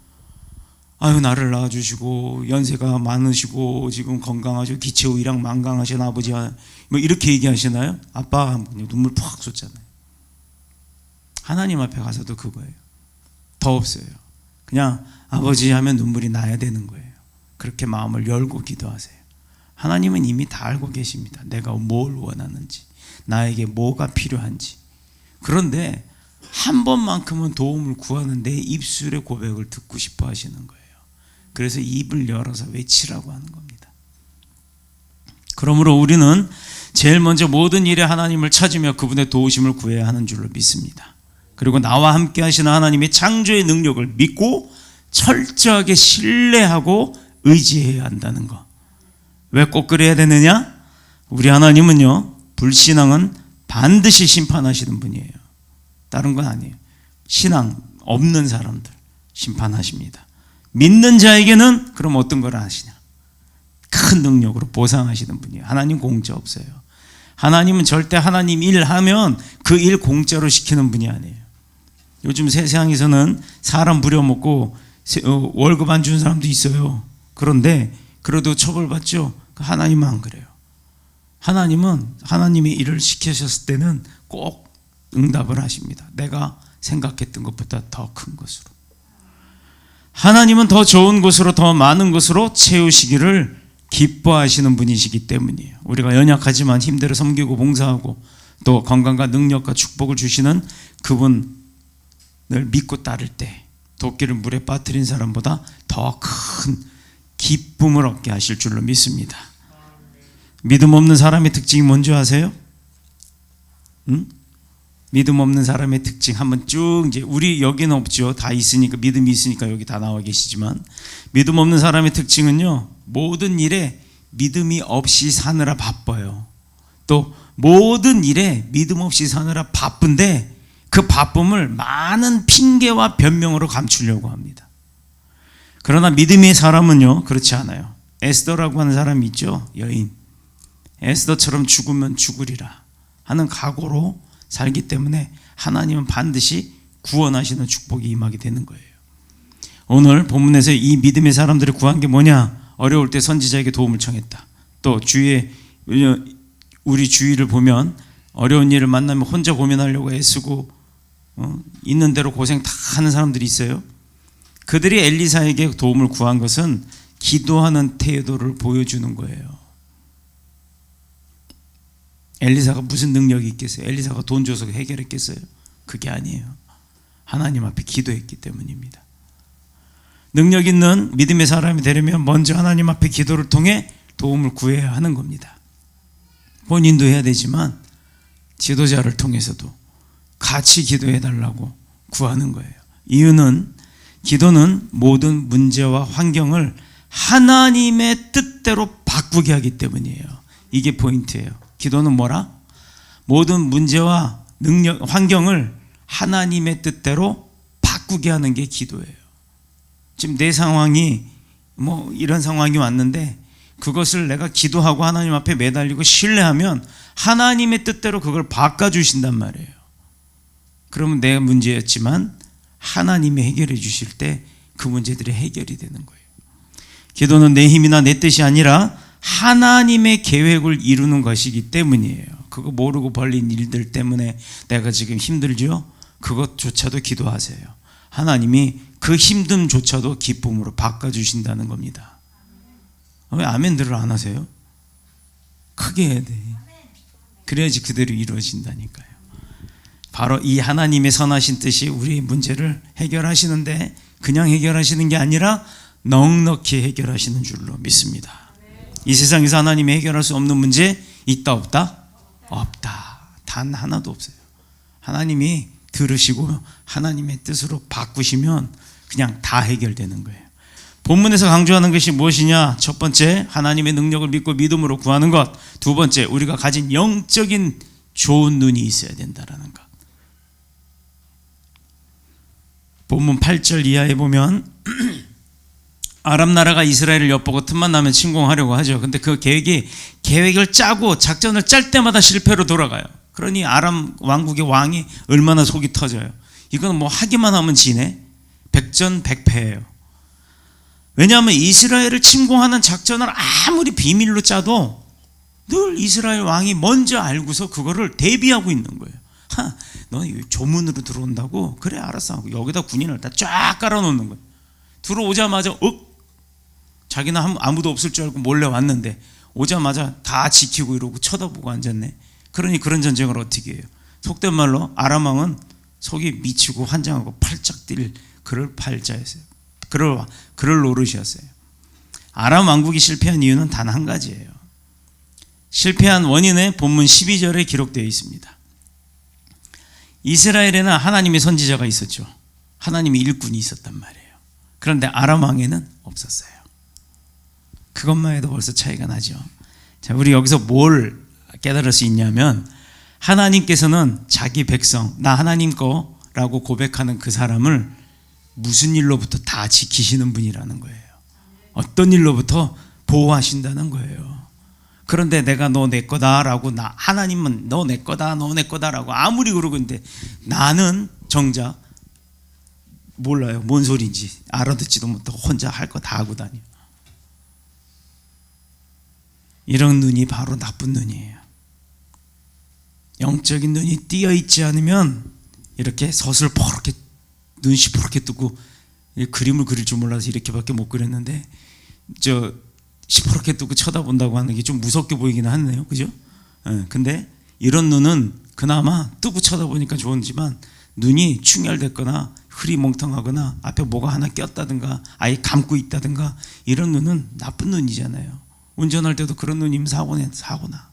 아유 나를 낳아주시고 연세가 많으시고 지금 건강하시고 기체의랑 만강하신 아버지 뭐 이렇게 얘기하시나요? 아빠 눈물 푹 쏟잖아요. 하나님 앞에 가서도 그거예요. 더 없어요. 그냥 아버지 하면 눈물이 나야 되는 거예요. 그렇게 마음을 열고 기도하세요. 하나님은 이미 다 알고 계십니다. 내가 뭘 원하는지, 나에게 뭐가 필요한지. 그런데 한 번만큼은 도움을 구하는 내 입술의 고백을 듣고 싶어 하시는 거예요. 그래서 입을 열어서 외치라고 하는 겁니다. 그러므로 우리는 제일 먼저 모든 일에 하나님을 찾으며 그분의 도우심을 구해야 하는 줄로 믿습니다. 그리고 나와 함께 하시는 하나님의 창조의 능력을 믿고 철저하게 신뢰하고 의지해야 한다는 것. 왜 꼭 그래야 되느냐? 우리 하나님은요, 불신앙은 반드시 심판하시는 분이에요. 다른 건 아니에요. 신앙 없는 사람들 심판하십니다. 믿는 자에게는 그럼 어떤 걸 하시냐? 큰 능력으로 보상하시는 분이에요. 하나님 공짜 없어요. 하나님은 절대 하나님 일 하면 그 일 공짜로 시키는 분이 아니에요. 요즘 세상에서는 사람 부려먹고 월급 안 주는 사람도 있어요. 그런데 그래도 처벌받죠. 하나님은 안 그래요. 하나님은 하나님의 일을 시키셨을 때는 꼭 응답을 하십니다. 내가 생각했던 것보다 더 큰 것으로. 하나님은 더 좋은 것으로, 더 많은 것으로 채우시기를 기뻐하시는 분이시기 때문이에요. 우리가 연약하지만 힘대로 섬기고 봉사하고 또 건강과 능력과 축복을 주시는 그분을 믿고 따를 때 도끼를 물에 빠뜨린 사람보다 더 큰 기쁨을 얻게 하실 줄로 믿습니다. 믿음 없는 사람의 특징이 뭔지 아세요? 믿음 없는 사람의 특징 한번 쭉, 이제 우리 여기는 없죠. 다 있으니까, 믿음이 있으니까 여기 다 나와 계시지만, 믿음 없는 사람의 특징은요, 모든 일에 믿음이 없이 사느라 바빠요. 또 모든 일에 믿음 없이 사느라 바쁜데 그 바쁨을 많은 핑계와 변명으로 감추려고 합니다. 그러나 믿음의 사람은요, 그렇지 않아요. 에스더라고 하는 사람이 있죠. 여인. 에스더처럼 죽으면 죽으리라 하는 각오로 살기 때문에 하나님은 반드시 구원하시는 축복이 임하게 되는 거예요. 오늘 본문에서 이 믿음의 사람들이 구한 게 뭐냐? 어려울 때 선지자에게 도움을 청했다. 또 주위에, 우리 주위를 보면 어려운 일을 만나면 혼자 고민하려고 애쓰고 있는 대로 고생 다 하는 사람들이 있어요. 그들이 엘리사에게 도움을 구한 것은 기도하는 태도를 보여주는 거예요. 엘리사가 무슨 능력이 있겠어요? 엘리사가 돈 줘서 해결했겠어요? 그게 아니에요. 하나님 앞에 기도했기 때문입니다. 능력 있는 믿음의 사람이 되려면 먼저 하나님 앞에 기도를 통해 도움을 구해야 하는 겁니다. 본인도 해야 되지만 지도자를 통해서도 같이 기도해 달라고 구하는 거예요. 이유는 기도는 모든 문제와 환경을 하나님의 뜻대로 바꾸게 하기 때문이에요. 이게 포인트예요. 기도는 뭐라? 모든 문제와 능력, 환경을 하나님의 뜻대로 바꾸게 하는 게 기도예요. 지금 내 상황이 뭐 이런 상황이 왔는데 그것을 내가 기도하고 하나님 앞에 매달리고 신뢰하면 하나님의 뜻대로 그걸 바꿔주신단 말이에요. 그러면 내 문제였지만 하나님이 해결해 주실 때 그 문제들이 해결이 되는 거예요. 기도는 내 힘이나 내 뜻이 아니라 하나님의 계획을 이루는 것이기 때문이에요. 그거 모르고 벌린 일들 때문에 내가 지금 힘들죠? 그것조차도 기도하세요. 하나님이 그 힘듦조차도 기쁨으로 바꿔주신다는 겁니다. 왜 아멘들을 안 하세요? 크게 해야 돼. 그래야지 그대로 이루어진다니까요. 바로 이 하나님의 선하신 뜻이 우리의 문제를 해결하시는데 그냥 해결하시는 게 아니라 넉넉히 해결하시는 줄로 믿습니다. 이 세상에서 하나님이 해결할 수 없는 문제 있다 없다? 없다. 단 하나도 없어요. 하나님이 들으시고 하나님의 뜻으로 바꾸시면 그냥 다 해결되는 거예요. 본문에서 강조하는 것이 무엇이냐? 첫 번째, 하나님의 능력을 믿고 믿음으로 구하는 것. 두 번째, 우리가 가진 영적인 좋은 눈이 있어야 된다는 것. 본문 8절 이하에 보면 아람 나라가 이스라엘을 엿보고 틈만 나면 침공하려고 하죠. 근데 그 계획을 짜고 작전을 짤 때마다 실패로 돌아가요. 그러니 아람 왕국의 왕이 얼마나 속이 터져요. 이건 뭐 하기만 하면 지네. 백전백패예요. 왜냐하면 이스라엘을 침공하는 작전을 아무리 비밀로 짜도 늘 이스라엘 왕이 먼저 알고서 그거를 대비하고 있는 거예요. 너 조문으로 들어온다고? 그래 알았어 하고 여기다 군인을 다 쫙 깔아놓는 거예요. 들어오자마자 자기는 아무도 없을 줄 알고 몰래 왔는데 오자마자 다 지키고 이러고 쳐다보고 앉았네. 그러니 그런 전쟁을 어떻게 해요? 속된 말로 아람 왕은 속이 미치고 환장하고 팔짝 뛸 그럴 팔자였어요. 그럴 노릇이었어요. 아람 왕국이 실패한 이유는 단 한 가지예요. 실패한 원인은 본문 12절에 기록되어 있습니다. 이스라엘에는 하나님의 선지자가 있었죠. 하나님의 일꾼이 있었단 말이에요. 그런데 아람 왕에는 없었어요. 그것만 해도 벌써 차이가 나죠. 자, 우리 여기서 뭘 깨달을 수 있냐면 하나님께서는 자기 백성, 나 하나님 거라고 고백하는 그 사람을 무슨 일로부터 다 지키시는 분이라는 거예요. 어떤 일로부터 보호하신다는 거예요. 그런데 내가 너 내 거다라고 하나님은 너 내 거다 너 내 거다라고 아무리 그러고 있는데 나는 정작 몰라요. 뭔 소리인지 알아듣지도 못하고 혼자 할 거 다 하고 다녀. 이런 눈이 바로 나쁜 눈이에요. 영적인 눈이 띄어 있지 않으면 이렇게 서슬퍼렇게 눈 시퍼렇게 뜨고 그림을 그릴 줄 몰라서 이렇게밖에 못 그렸는데 시퍼렇게 뜨고 쳐다본다고 하는 게 좀 무섭게 보이긴 하네요. 그죠? 근데 이런 눈은 그나마 뜨고 쳐다보니까 좋은지만 눈이 충혈됐거나 흐리멍텅하거나 앞에 뭐가 하나 꼈다든가 아예 감고 있다든가 이런 눈은 나쁜 눈이잖아요. 운전할 때도 그런 눈이면 사고나.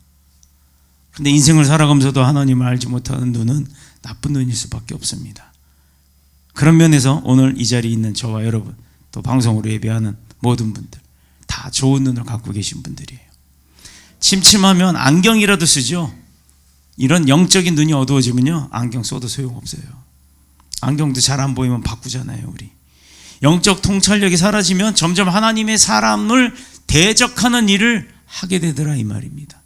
근데 인생을 살아가면서도 하나님을 알지 못하는 눈은 나쁜 눈일 수밖에 없습니다. 그런 면에서 오늘 이 자리에 있는 저와 여러분 또 방송으로 예배하는 모든 분들 다 좋은 눈을 갖고 계신 분들이에요. 침침하면 안경이라도 쓰죠. 이런 영적인 눈이 어두워지면요 안경 써도 소용없어요. 안경도 잘 안 보이면 바꾸잖아요. 우리 영적 통찰력이 사라지면 점점 하나님의 사람을 대적하는 일을 하게 되더라 이 말입니다.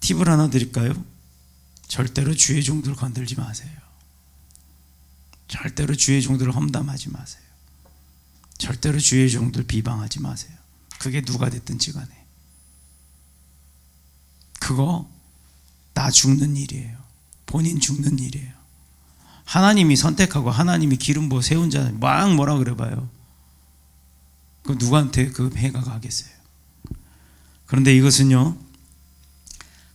팁을 하나 드릴까요? 절대로 주의 종들 건들지 마세요. 절대로 주의 종들을 험담하지 마세요. 절대로 주의 종들 비방하지 마세요. 그게 누가 됐든지 간에 그거 나 죽는 일이에요. 본인 죽는 일이에요. 하나님이 선택하고 하나님이 기름 부어 세운 자 막 뭐라 그래 봐요. 그 누구한테 그 해가 가겠어요. 그런데 이것은요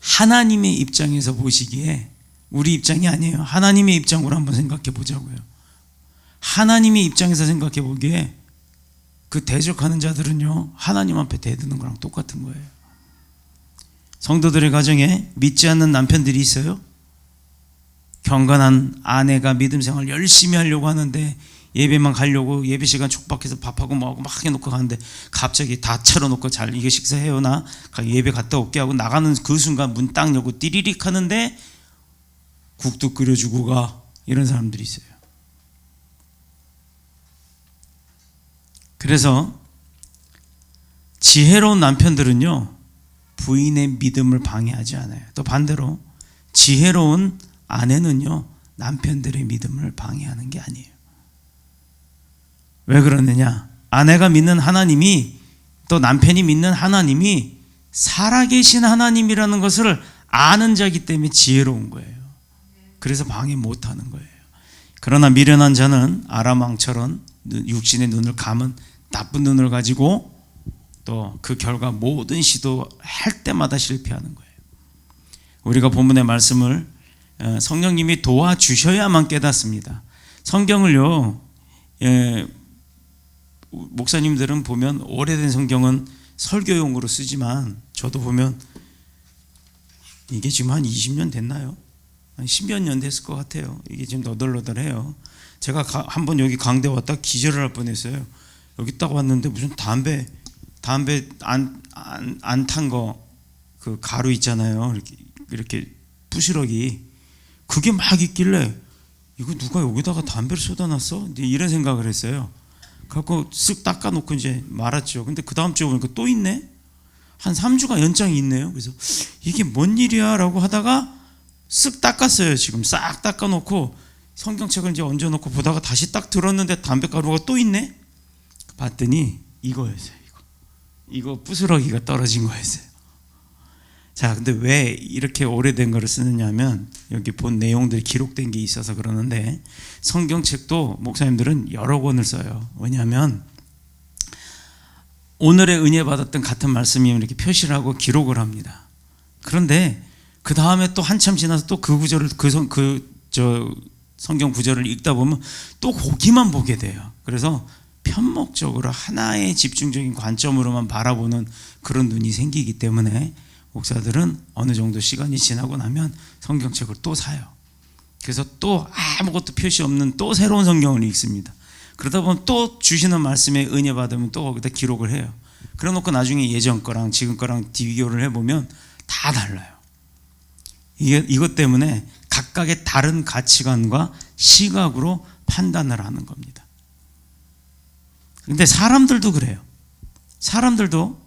하나님의 입장에서 보시기에 우리 입장이 아니에요. 하나님의 입장으로 한번 생각해 보자고요. 하나님의 입장에서 생각해 보기에 그 대적하는 자들은요 하나님 앞에 대드는 거랑 똑같은 거예요. 성도들의 가정에 믿지 않는 남편들이 있어요. 경건한 아내가 믿음 생활 열심히 하려고 하는데 예배만 가려고 예배 시간 촉박해서 밥하고 뭐하고 막 해놓고 가는데 갑자기 다 차려놓고 잘 이게 식사해요 나 예배 갔다 올게 하고 나가는 그 순간 문 딱 열고 띠리릭 하는데 국도 끓여주고 가, 이런 사람들이 있어요. 그래서 지혜로운 남편들은요, 부인의 믿음을 방해하지 않아요. 또 반대로 지혜로운 아내는요, 남편들의 믿음을 방해하는 게 아니에요. 왜 그러느냐? 아내가 믿는 하나님이, 또 남편이 믿는 하나님이 살아계신 하나님이라는 것을 아는 자이기 때문에 지혜로운 거예요. 그래서 방해 못하는 거예요. 그러나 미련한 자는 아람왕처럼 육신의 눈을 감은 나쁜 눈을 가지고 또 그 결과 모든 시도할 때마다 실패하는 거예요. 우리가 본문의 말씀을 성령님이 도와주셔야만 깨닫습니다. 성경을요, 목사님들은 보면 오래된 성경은 설교용으로 쓰지만 저도 보면 이게 지금 한 20년 됐나요? 한 10몇 년 됐을 것 같아요. 이게 지금 너덜너덜해요. 제가 한번 여기 강대 왔다 기절을 할 뻔했어요. 여기 딱 왔는데 무슨 담배 안 탄 거 그 가루 있잖아요. 이렇게 부스러기, 그게 막 있길래 이거 누가 여기다가 담배를 쏟아놨어? 이런 생각을 했어요. 그래갖고 쓱 닦아놓고 이제 말았죠. 근데 그 다음 주에 보니까 또 있네? 한 3주가 연장이 있네요. 그래서 이게 뭔 일이야? 라고 하다가 쓱 닦았어요. 지금 싹 닦아놓고 성경책을 이제 얹어놓고 보다가 다시 딱 들었는데 담배가루가 또 있네? 봤더니 이거였어요. 이거 부스러기가 떨어진 거였어요. 자, 근데 왜 이렇게 오래된 거를 쓰느냐 하면 여기 본 내용들이 기록된 게 있어서 그러는데, 성경책도 목사님들은 여러 권을 써요. 왜냐하면 오늘의 은혜 받았던 같은 말씀이면 이렇게 표시를 하고 기록을 합니다. 그런데 그 다음에 또 한참 지나서 또 그 구절을 성경 구절을 읽다 보면 또 거기만 보게 돼요. 그래서 편목적으로 하나의 집중적인 관점으로만 바라보는 그런 눈이 생기기 때문에 목사들은 어느 정도 시간이 지나고 나면 성경책을 또 사요. 그래서 또 아무것도 표시 없는 또 새로운 성경을 읽습니다. 그러다 보면 또 주시는 말씀에 은혜 받으면 또 거기다 기록을 해요. 그래 놓고 나중에 예전 거랑 지금 거랑 비교를 해보면 다 달라요. 이것 때문에 각각의 다른 가치관과 시각으로 판단을 하는 겁니다. 근데 사람들도 그래요. 사람들도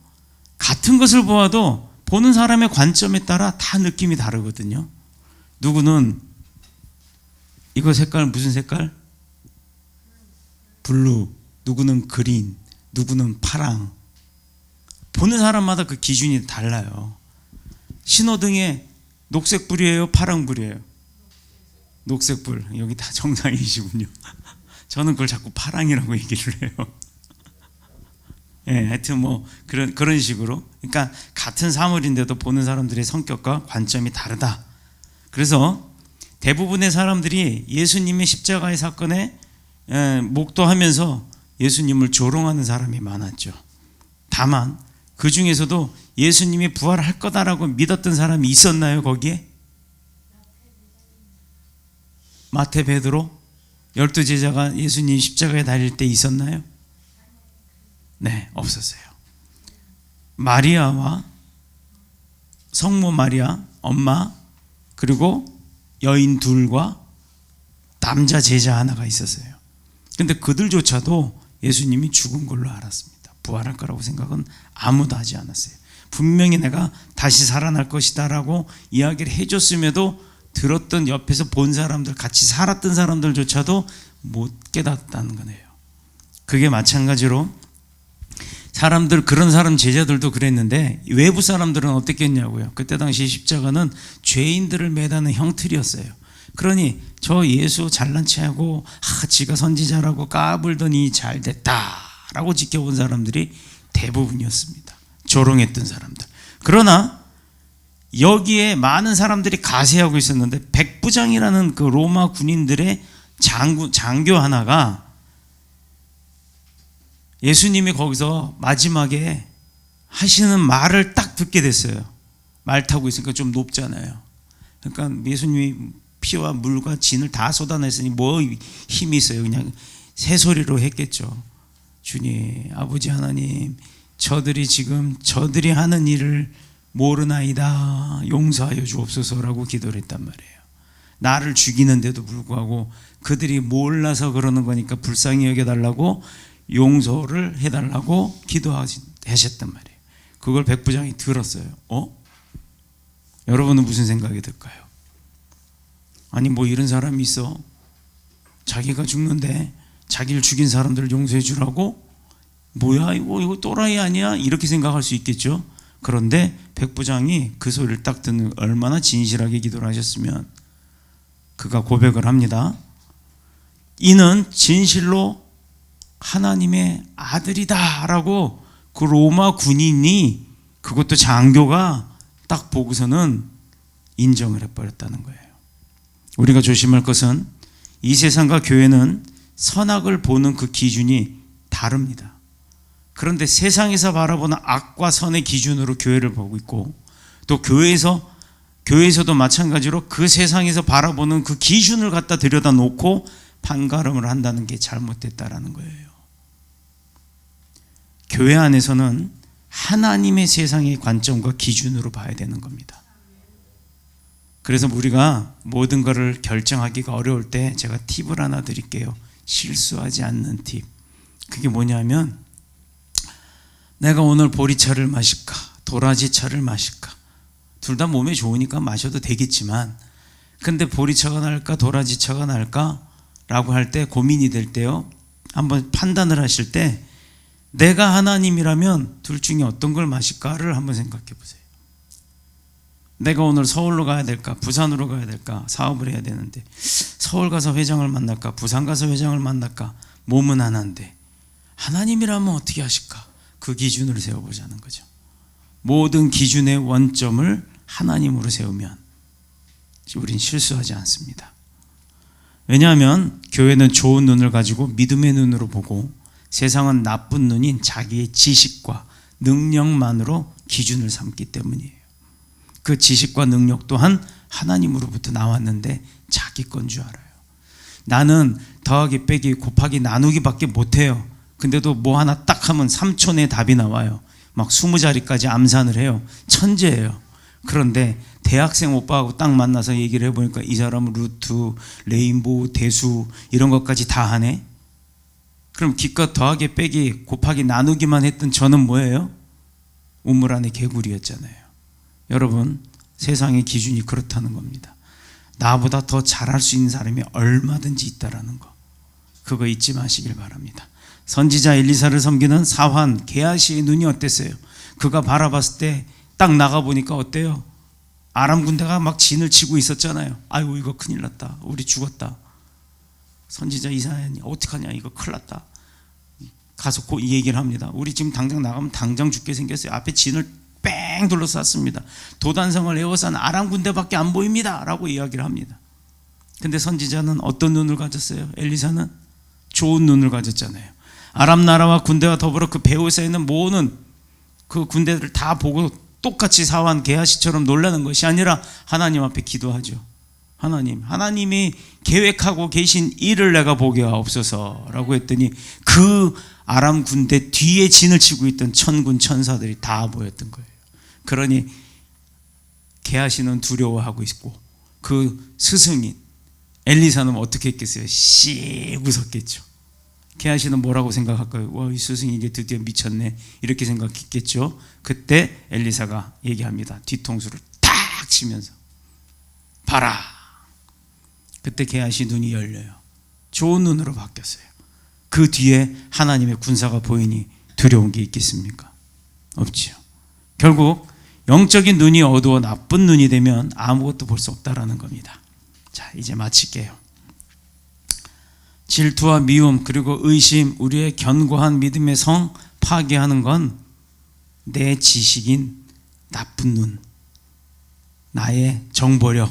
같은 것을 보아도 보는 사람의 관점에 따라 다 느낌이 다르거든요. 누구는 이거 색깔 무슨 색깔? 블루, 누구는 그린, 누구는 파랑. 보는 사람마다 그 기준이 달라요. 신호등에 녹색불이에요, 파랑불이에요? 녹색불. 여기 다 정상이시군요. 저는 그걸 자꾸 파랑이라고 얘기를 해요. 예, 하여튼 뭐 그런 식으로. 그러니까 같은 사물인데도 보는 사람들의 성격과 관점이 다르다. 그래서 대부분의 사람들이 예수님의 십자가의 사건에 목도하면서 예수님을 조롱하는 사람이 많았죠. 다만 그 중에서도 예수님이 부활할 거다라고 믿었던 사람이 있었나요? 거기에? 마태, 베드로, 12제자가 예수님 십자가에 달릴 때 있었나요? 네, 없었어요. 마리아와 성모 마리아 엄마, 그리고 여인 둘과 남자 제자 하나가 있었어요. 근데 그들조차도 예수님이 죽은 걸로 알았습니다. 부활할 거라고 생각은 아무도 하지 않았어요. 분명히 내가 다시 살아날 것이다 라고 이야기를 해줬음에도 들었던 옆에서 본 사람들, 같이 살았던 사람들조차도 못 깨닫다는 거네요. 그게 마찬가지로 사람들, 그런 사람 제자들도 그랬는데 외부 사람들은 어떻게 했냐고요. 그때 당시 십자가는 죄인들을 매다는 형틀이었어요. 그러니 저 예수 잘난 체하고 지가 선지자라고 까불더니 잘 됐다라고 지켜본 사람들이 대부분이었습니다. 조롱했던 사람들. 그러나 여기에 많은 사람들이 가세하고 있었는데 백부장이라는 그 로마 군인들의 장교 하나가 예수님이 거기서 마지막에 하시는 말을 딱 듣게 됐어요. 말 타고 있으니까 좀 높잖아요. 그러니까 예수님이 피와 물과 진을 다 쏟아냈으니 뭐 힘이 있어요. 그냥 새소리로 했겠죠. 주님, 아버지 하나님, 저들이 하는 일을 모르나이다. 용서하여 주옵소서라고 기도를 했단 말이에요. 나를 죽이는데도 불구하고 그들이 몰라서 그러는 거니까 불쌍히 여겨달라고 용서를 해달라고 기도하셨단 말이에요. 그걸 백부장이 들었어요. 여러분은 무슨 생각이 들까요? 아니 뭐 이런 사람이 있어? 자기가 죽는데 자기를 죽인 사람들을 용서해 주라고? 뭐야 이거 또라이 아니야? 이렇게 생각할 수 있겠죠. 그런데 백부장이 그 소리를 딱 듣는 얼마나 진실하게 기도를 하셨으면 그가 고백을 합니다. 이는 진실로 하나님의 아들이다 라고 그 로마 군인이, 그것도 장교가 딱 보고서는 인정을 해버렸다는 거예요. 우리가 조심할 것은 이 세상과 교회는 선악을 보는 그 기준이 다릅니다. 그런데 세상에서 바라보는 악과 선의 기준으로 교회를 보고 있고, 또 교회에서도 마찬가지로 그 세상에서 바라보는 그 기준을 갖다 들여다 놓고 판가름을 한다는 게 잘못됐다라는 거예요. 교회 안에서는 하나님의 세상의 관점과 기준으로 봐야 되는 겁니다. 그래서 우리가 모든 것을 결정하기가 어려울 때 제가 팁을 하나 드릴게요. 실수하지 않는 팁. 그게 뭐냐면, 내가 오늘 보리차를 마실까 도라지차를 마실까, 둘 다 몸에 좋으니까 마셔도 되겠지만, 근데 보리차가 나을까 도라지차가 나을까 라고 할 때, 고민이 될 때요, 한번 판단을 하실 때 내가 하나님이라면 둘 중에 어떤 걸 마실까를 한번 생각해 보세요. 내가 오늘 서울로 가야 될까 부산으로 가야 될까, 사업을 해야 되는데 서울 가서 회장을 만날까 부산 가서 회장을 만날까, 몸은 하나인데 하나님이라면 어떻게 하실까, 그 기준을 세워보자는 거죠. 모든 기준의 원점을 하나님으로 세우면 우린 실수하지 않습니다. 왜냐하면 교회는 좋은 눈을 가지고 믿음의 눈으로 보고, 세상은 나쁜 눈인 자기의 지식과 능력만으로 기준을 삼기 때문이에요. 그 지식과 능력 또한 하나님으로부터 나왔는데 자기 건 줄 알아요. 나는 더하기 빼기 곱하기 나누기밖에 못해요. 근데도 뭐 하나 딱 하면 3초 내 답이 나와요. 막 20자리까지 암산을 해요. 천재예요. 그런데 대학생 오빠하고 딱 만나서 얘기를 해보니까 이 사람은 루트, 레인보우, 대수 이런 것까지 다 하네. 그럼 기껏 더하기 빼기 곱하기 나누기만 했던 저는 뭐예요? 우물 안에 개구리였잖아요. 여러분, 세상의 기준이 그렇다는 겁니다. 나보다 더 잘할 수 있는 사람이 얼마든지 있다라는 거, 그거 잊지 마시길 바랍니다. 선지자 엘리사를 섬기는 사환 게하시의 눈이 어땠어요? 그가 바라봤을 때 딱 나가보니까 어때요? 아람 군대가 막 진을 치고 있었잖아요. 아이고 이거 큰일 났다, 우리 죽었다. 선지자 이사야니 어떡하냐, 이거 큰일 났다. 가서 이 얘기를 합니다. 우리 지금 당장 나가면 당장 죽게 생겼어요. 앞에 진을 뺑 둘러쌌습니다. 도단성을 에워싼 아람 군대밖에 안 보입니다 라고 이야기를 합니다. 근데 선지자는 어떤 눈을 가졌어요? 엘리사는 좋은 눈을 가졌잖아요. 아람 나라와 군대와 더불어 그 배후에 있는 모든 그 군대들을 다 보고 똑같이 사환 게하시처럼 놀라는 것이 아니라 하나님 앞에 기도하죠. 하나님이 계획하고 계신 일을 내가 보게 하옵소서라고 했더니 그 아람 군대 뒤에 진을 치고 있던 천군 천사들이 다 보였던 거예요. 그러니 게하시는 두려워하고 있고, 그 스승인 엘리사는 어떻게 했겠어요? 씩 웃었겠죠. 게하시는 뭐라고 생각할까요? 와, 이 스승이 이제 드디어 미쳤네 이렇게 생각했겠죠. 그때 엘리사가 얘기합니다. 뒤통수를 탁 치면서 봐라. 그때 게하시 눈이 열려요. 좋은 눈으로 바뀌었어요. 그 뒤에 하나님의 군사가 보이니 두려운 게 있겠습니까? 없지요. 결국 영적인 눈이 어두워 나쁜 눈이 되면 아무것도 볼 수 없다라는 겁니다. 자, 이제 마칠게요. 질투와 미움 그리고 의심, 우리의 견고한 믿음의 성 파괴하는 건 내 지식인 나쁜 눈, 나의 정보력,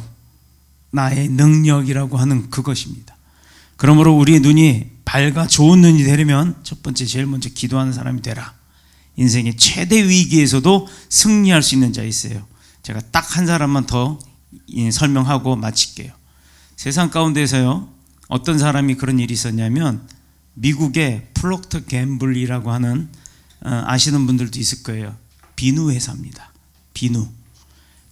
나의 능력이라고 하는 그것입니다. 그러므로 우리의 눈이 밝아 좋은 눈이 되려면 첫 번째, 제일 먼저 기도하는 사람이 되라. 인생의 최대 위기에서도 승리할 수 있는 자 있어요. 제가 딱 한 사람만 더 설명하고 마칠게요. 세상 가운데서요, 어떤 사람이 그런 일이 있었냐면, 미국의 프록터 갬블이라고 하는, 아시는 분들도 있을 거예요. 비누 회사입니다. 비누.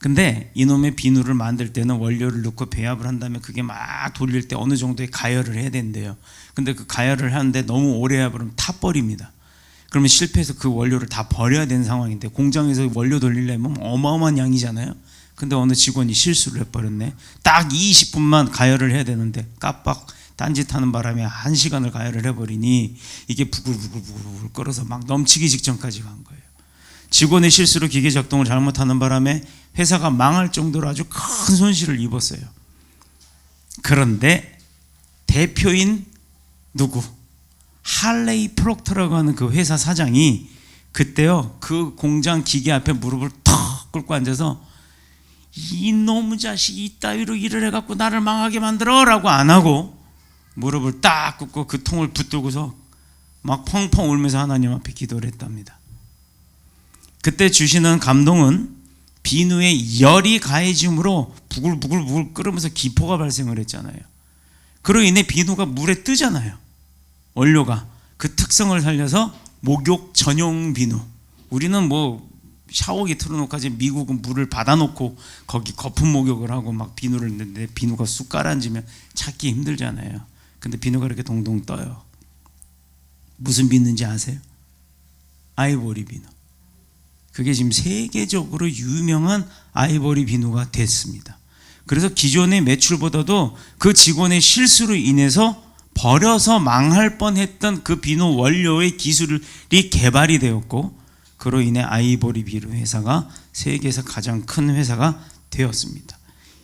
근데 이놈의 비누를 만들 때는 원료를 넣고 배합을 한 다음에 그게 막 돌릴 때 어느 정도의 가열을 해야 된대요. 근데 그 가열을 하는데 너무 오래 해버리면 타버립니다. 그러면 실패해서 그 원료를 다 버려야 되는 상황인데, 공장에서 원료 돌리려면 어마어마한 양이잖아요. 근데 어느 직원이 실수를 해버렸네. 딱 20분만 가열을 해야 되는데 깜빡 딴짓하는 바람에 1시간을 가열을 해버리니 이게 부글부글 끓어서 막 넘치기 직전까지 간 거예요. 직원의 실수로 기계 작동을 잘못하는 바람에 회사가 망할 정도로 아주 큰 손실을 입었어요. 그런데 대표인 누구? 할레이 프록터라고 하는 그 회사 사장이 그때요, 그 공장 기계 앞에 무릎을 턱 꿇고 앉아서 이놈의 자식 이따위로 일을 해갖고 나를 망하게 만들어 라고 안 하고 무릎을 딱 꿇고 그 통을 붙들고서 막 펑펑 울면서 하나님 앞에 기도를 했답니다. 그때 주시는 감동은 비누에 열이 가해짐으로 부글부글 끓으면서 기포가 발생을 했잖아요. 그로 인해 비누가 물에 뜨잖아요. 원료가 그 특성을 살려서 목욕 전용 비누. 우리는 뭐 샤워기 틀어놓고 하지, 미국은 물을 받아놓고 거기 거품 목욕을 하고 막 비누를 넣는데 비누가 쑥 가라앉으면 찾기 힘들잖아요. 근데 비누가 이렇게 동동 떠요. 무슨 비누인지 아세요? 아이보리 비누. 그게 지금 세계적으로 유명한 아이보리 비누가 됐습니다. 그래서 기존의 매출보다도 그 직원의 실수로 인해서 버려서 망할 뻔했던 그 비누 원료의 기술이 개발이 되었고, 그로 인해 아이보리 비누 회사가 세계에서 가장 큰 회사가 되었습니다.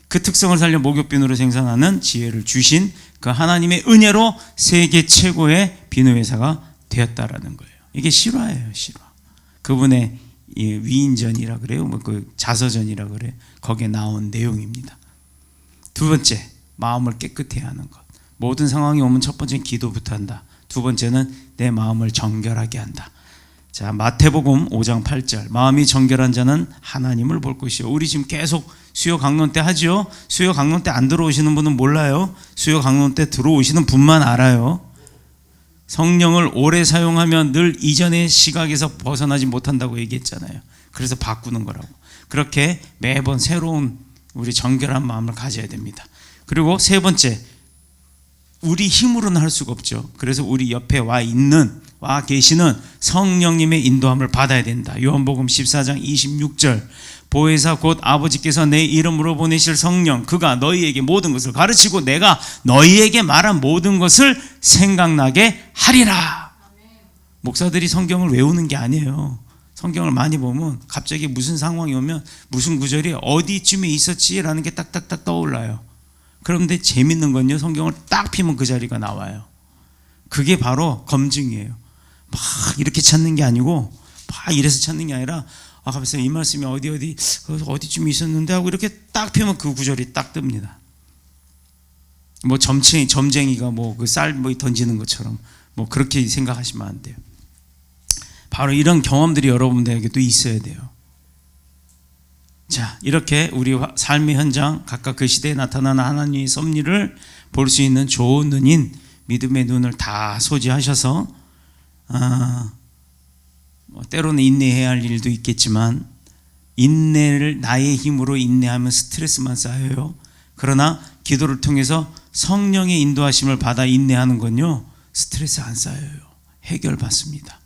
그 특성을 살려 목욕 비누를 생산하는 지혜를 주신 그 하나님의 은혜로 세계 최고의 비누 회사가 되었다라는 거예요. 이게 실화예요, 실화. 그분의 위인전이라 그래요. 뭐 그 자서전이라 그래요. 거기에 나온 내용입니다. 두 번째, 마음을 깨끗해야 하는 것. 모든 상황이 오면 첫 번째는 기도부터 한다. 두 번째는 내 마음을 정결하게 한다. 자, 마태복음 5장 8절. 마음이 정결한 자는 하나님을 볼 것이요. 우리 지금 계속 수요 강론 때 하죠. 수요 강론 때 안 들어오시는 분은 몰라요. 수요 강론 때 들어오시는 분만 알아요. 성령을 오래 사용하면 늘 이전의 시각에서 벗어나지 못한다고 얘기했잖아요. 그래서 바꾸는 거라고. 그렇게 매번 새로운 우리 정결한 마음을 가져야 됩니다. 그리고 세 번째, 우리 힘으로는 할 수가 없죠. 그래서 우리 옆에 와 계시는 성령님의 인도함을 받아야 된다. 요한복음 14장 26절. 보혜사 곧 아버지께서 내 이름으로 보내실 성령, 그가 너희에게 모든 것을 가르치고 내가 너희에게 말한 모든 것을 생각나게 하리라. 목사들이 성경을 외우는 게 아니에요. 성경을 많이 보면 갑자기 무슨 상황이 오면 무슨 구절이 어디쯤에 있었지라는 게 딱딱딱 떠올라요. 그런데 재밌는 건요, 성경을 딱 피면 그 자리가 나와요. 그게 바로 검증이에요. 막 이렇게 찾는 게 아니고 막 이래서 찾는 게 아니라, 아, 가만있어, 이 말씀이 어디쯤에 있었는데 하고 이렇게 딱 펴면 그 구절이 딱 뜹니다. 뭐 점쟁이가 뭐 그 쌀 뭐 던지는 것처럼 뭐 그렇게 생각하시면 안 돼요. 바로 이런 경험들이 여러분들에게도 있어야 돼요. 자, 이렇게 우리 삶의 현장, 각각 그 시대에 나타나는 하나님의 섭리를 볼 수 있는 좋은 눈인 믿음의 눈을 다 소지하셔서, 때로는 인내해야 할 일도 있겠지만, 인내를 나의 힘으로 인내하면 스트레스만 쌓여요. 그러나 기도를 통해서 성령의 인도하심을 받아 인내하는 건요, 스트레스 안 쌓여요. 해결받습니다.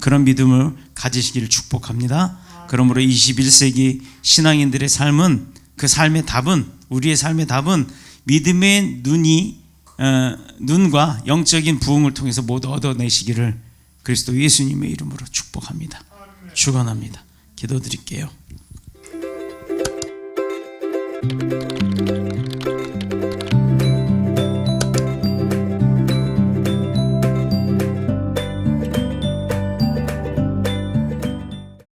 그런 믿음을 가지시기를 축복합니다. 그러므로 21세기 신앙인들의 삶은, 그 삶의 답은, 우리의 삶의 답은 믿음의 눈과 영적인 부흥을 통해서 모두 얻어내시기를 그리스도 예수님의 이름으로 축복합니다. 축원합니다. 기도드릴게요.